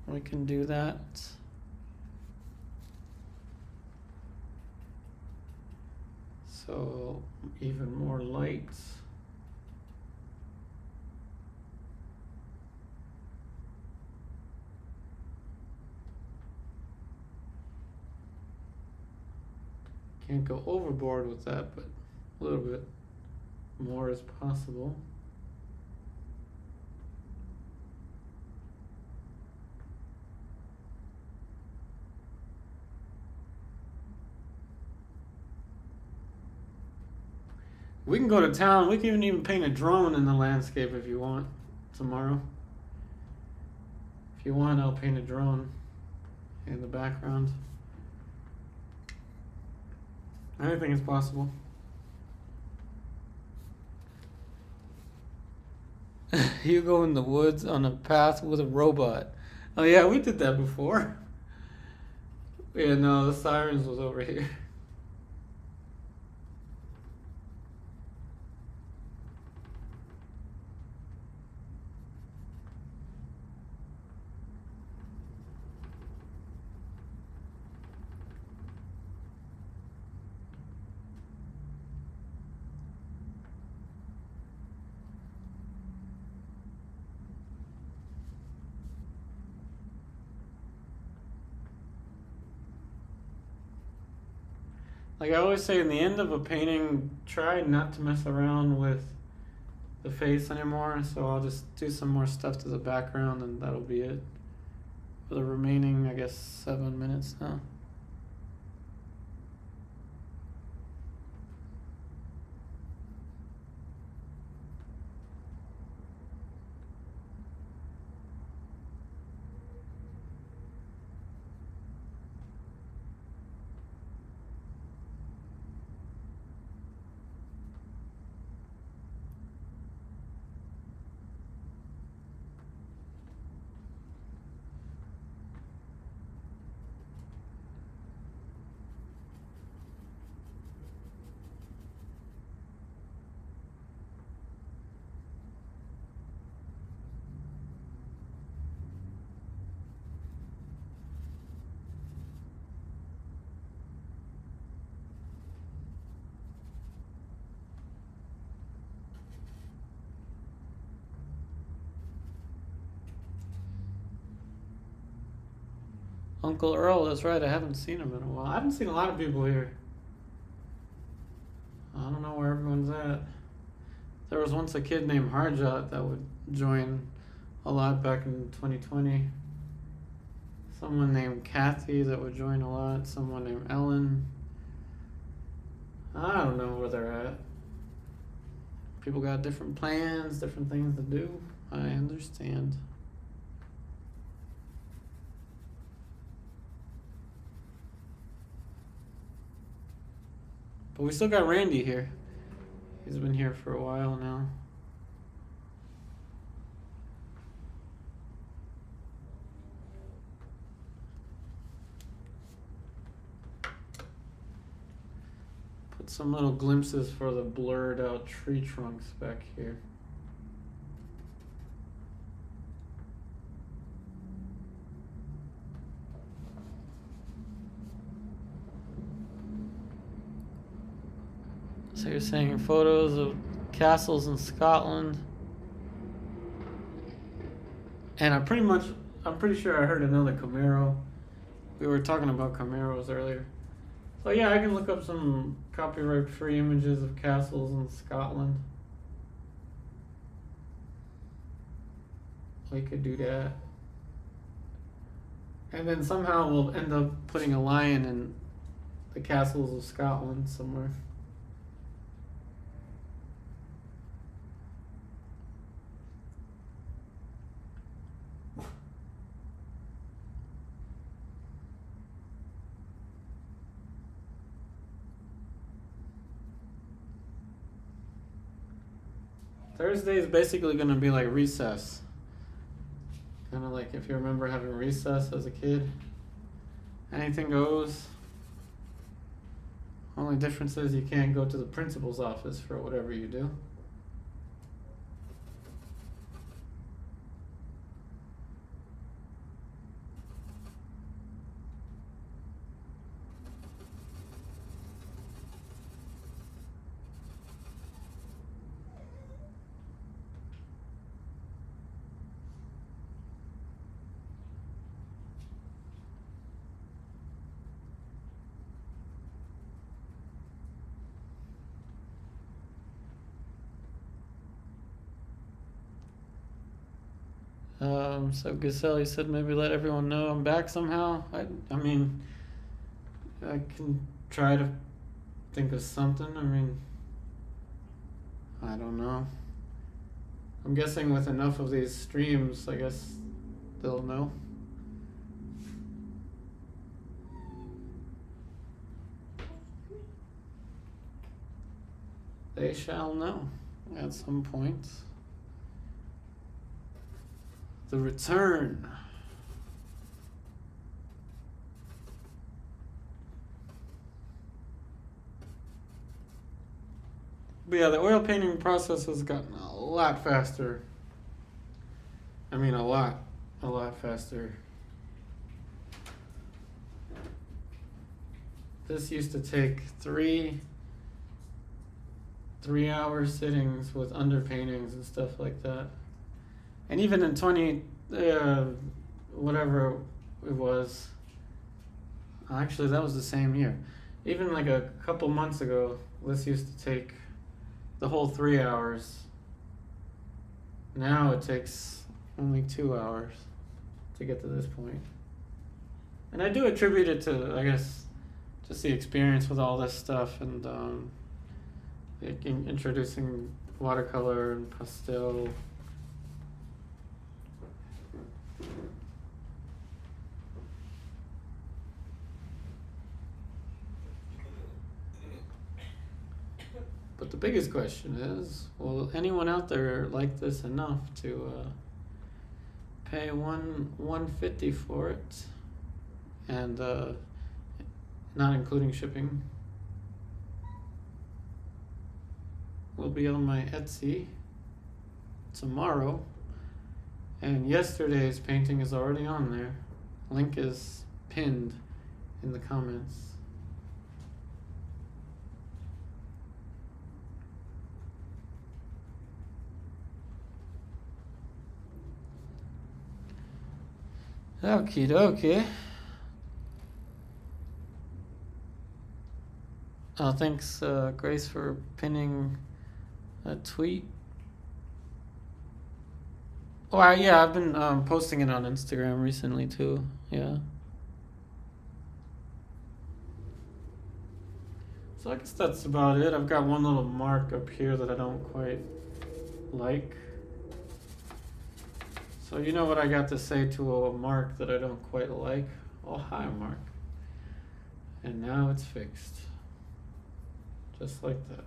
We can do that. So even more lights. Can't go overboard with that, but a little bit more is possible. We can go to town. We can even paint a drone in the landscape if you want tomorrow. If you want, I'll paint a drone in the background. Anything is possible. You go in the woods on a path with a robot. Oh yeah, we did that before. Yeah, no, the sirens was over here. Like I always say, in the end of a painting, try not to mess around with the face anymore. So I'll just do some more stuff to the background, and that'll be it for the remaining, I guess, 7 minutes now. Uncle Earl, that's right. I haven't seen him in a while. I haven't seen a lot of people here. I don't know where everyone's at. There was once a kid named Harjot that would join a lot back in 2020. Someone named Kathy that would join a lot. Someone named Ellen. I don't know where they're at. People got different plans, different things to do. I understand. But we still got Randy here. He's been here for a while now. Put some little glimpses for the blurred out tree trunks back here. So you're saying photos of castles in Scotland. And I'm pretty sure I heard another Camaro. We were talking about Camaros earlier. So yeah, I can look up some copyright free images of castles in Scotland. We could do that. And then somehow we'll end up putting a lion in the castles of Scotland somewhere. Thursday is basically going to be like recess. Kind of like if you remember having recess as a kid. Anything goes. Only difference is you can't go to the principal's office for whatever you do. So Giselle, you said maybe let everyone know I'm back somehow. I mean, I can try to think of something. I mean, I don't know. I'm guessing with enough of these streams, I guess they'll know. They shall know at some point. The return. But yeah, the oil painting process has gotten a lot faster. I mean, a lot faster. This used to take three 3-hour sittings with underpaintings and stuff like that. And even in whatever it was, actually that was the same year. Even like a couple months ago, this used to take the whole 3 hours. Now it takes only 2 hours to get to this point. And I do attribute it to, I guess, just the experience with all this stuff and introducing watercolor and pastel. But the biggest question is, will anyone out there like this enough to pay $150 for it, and not including shipping? Will be on my Etsy tomorrow, and yesterday's painting is already on there. Link is pinned in the comments. Okie dokie. Thanks, Grace, for pinning a tweet. Oh, yeah, I've been posting it on Instagram recently too. Yeah. So I guess that's about it. I've got one little mark up here that I don't quite like. So you know what I got to say to a mark that I don't quite like? Oh, hi, Mark. And now it's fixed. Just like that.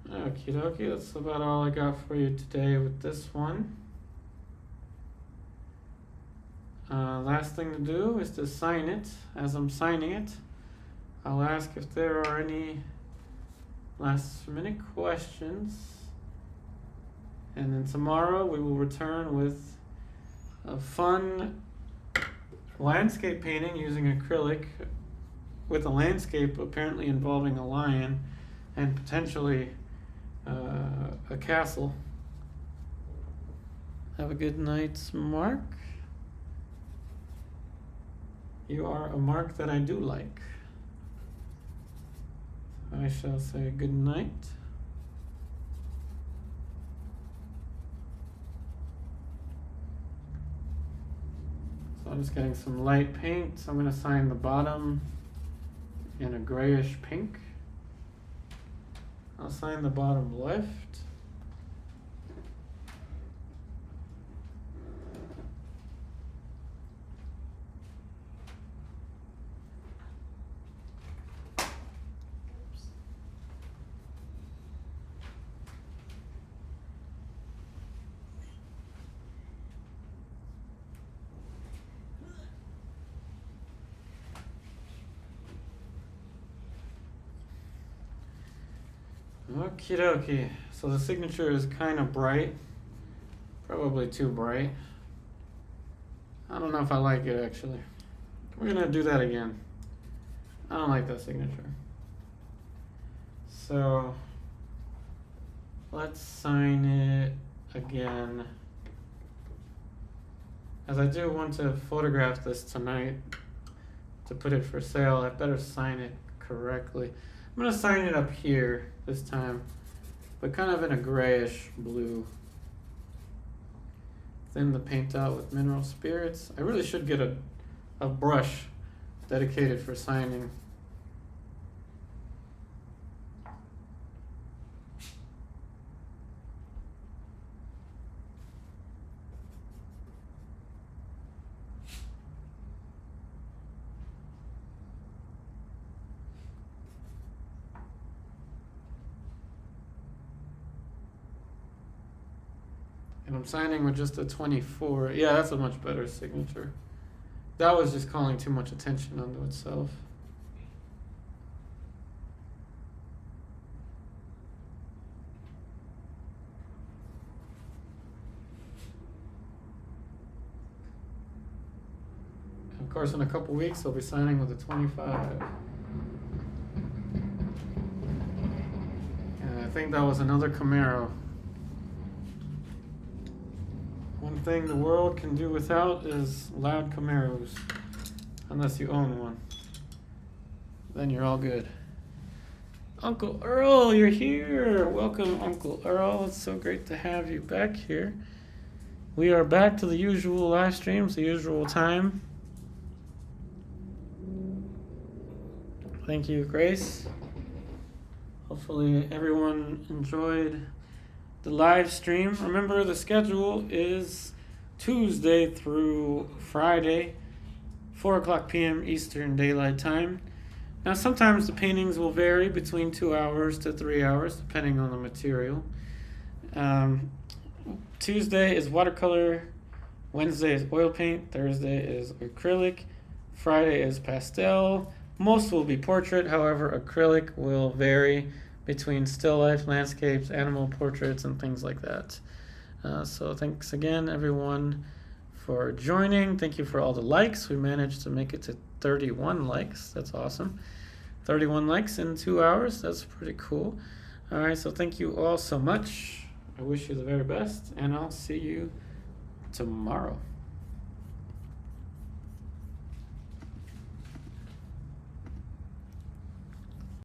Okie dokie, that's about all I got for you today with this one. Last thing to do is to sign it. As I'm signing it, I'll ask if there are any last minute questions, and then tomorrow we will return with a fun landscape painting using acrylic, with a landscape apparently involving a lion and potentially a castle. Have a good night, Mark. You are a mark that I do like. I shall say good night. So I'm just getting some light paint. So I'm going to sign the bottom in a grayish pink. I'll sign the bottom left. Okie dokie. So the signature is kind of bright. Probably too bright. I don't know if I like it actually. We're gonna do that again. I don't like that signature. So let's sign it again. As I do want to photograph this tonight to put it for sale, I better sign it correctly. I'm gonna sign it up here this time. but kind of in a grayish blue. Thin the paint out with mineral spirits. I really should get a brush dedicated for signing. And I'm signing with just a 24. Yeah, that's a much better signature. That was just calling too much attention onto itself. And of course, in a couple weeks, I'll be signing with a 25. And I think that was another Camaro. One thing the world can do without is loud Camaros, unless you own one. Then you're all good. Uncle Earl, you're here. Welcome, Uncle Earl. It's so great to have you back here. We are back to the usual live streams, the usual time. Thank you, Grace. Hopefully everyone enjoyed the live stream. Remember, the schedule is Tuesday through Friday, 4 o'clock p.m. Eastern Daylight Time. Now, sometimes the paintings will vary between 2 hours to 3 hours, depending on the material. Tuesday is watercolor, Wednesday is oil paint, Thursday is acrylic, Friday is pastel. Most will be portrait, however, acrylic will vary between still life, landscapes, animal portraits, and things like that. So thanks again, everyone, for joining. Thank you for all the likes. We managed to make it to 31 likes. That's awesome. 31 likes in 2 hours. That's pretty cool. All right, so thank you all so much. I wish you the very best, and I'll see you tomorrow.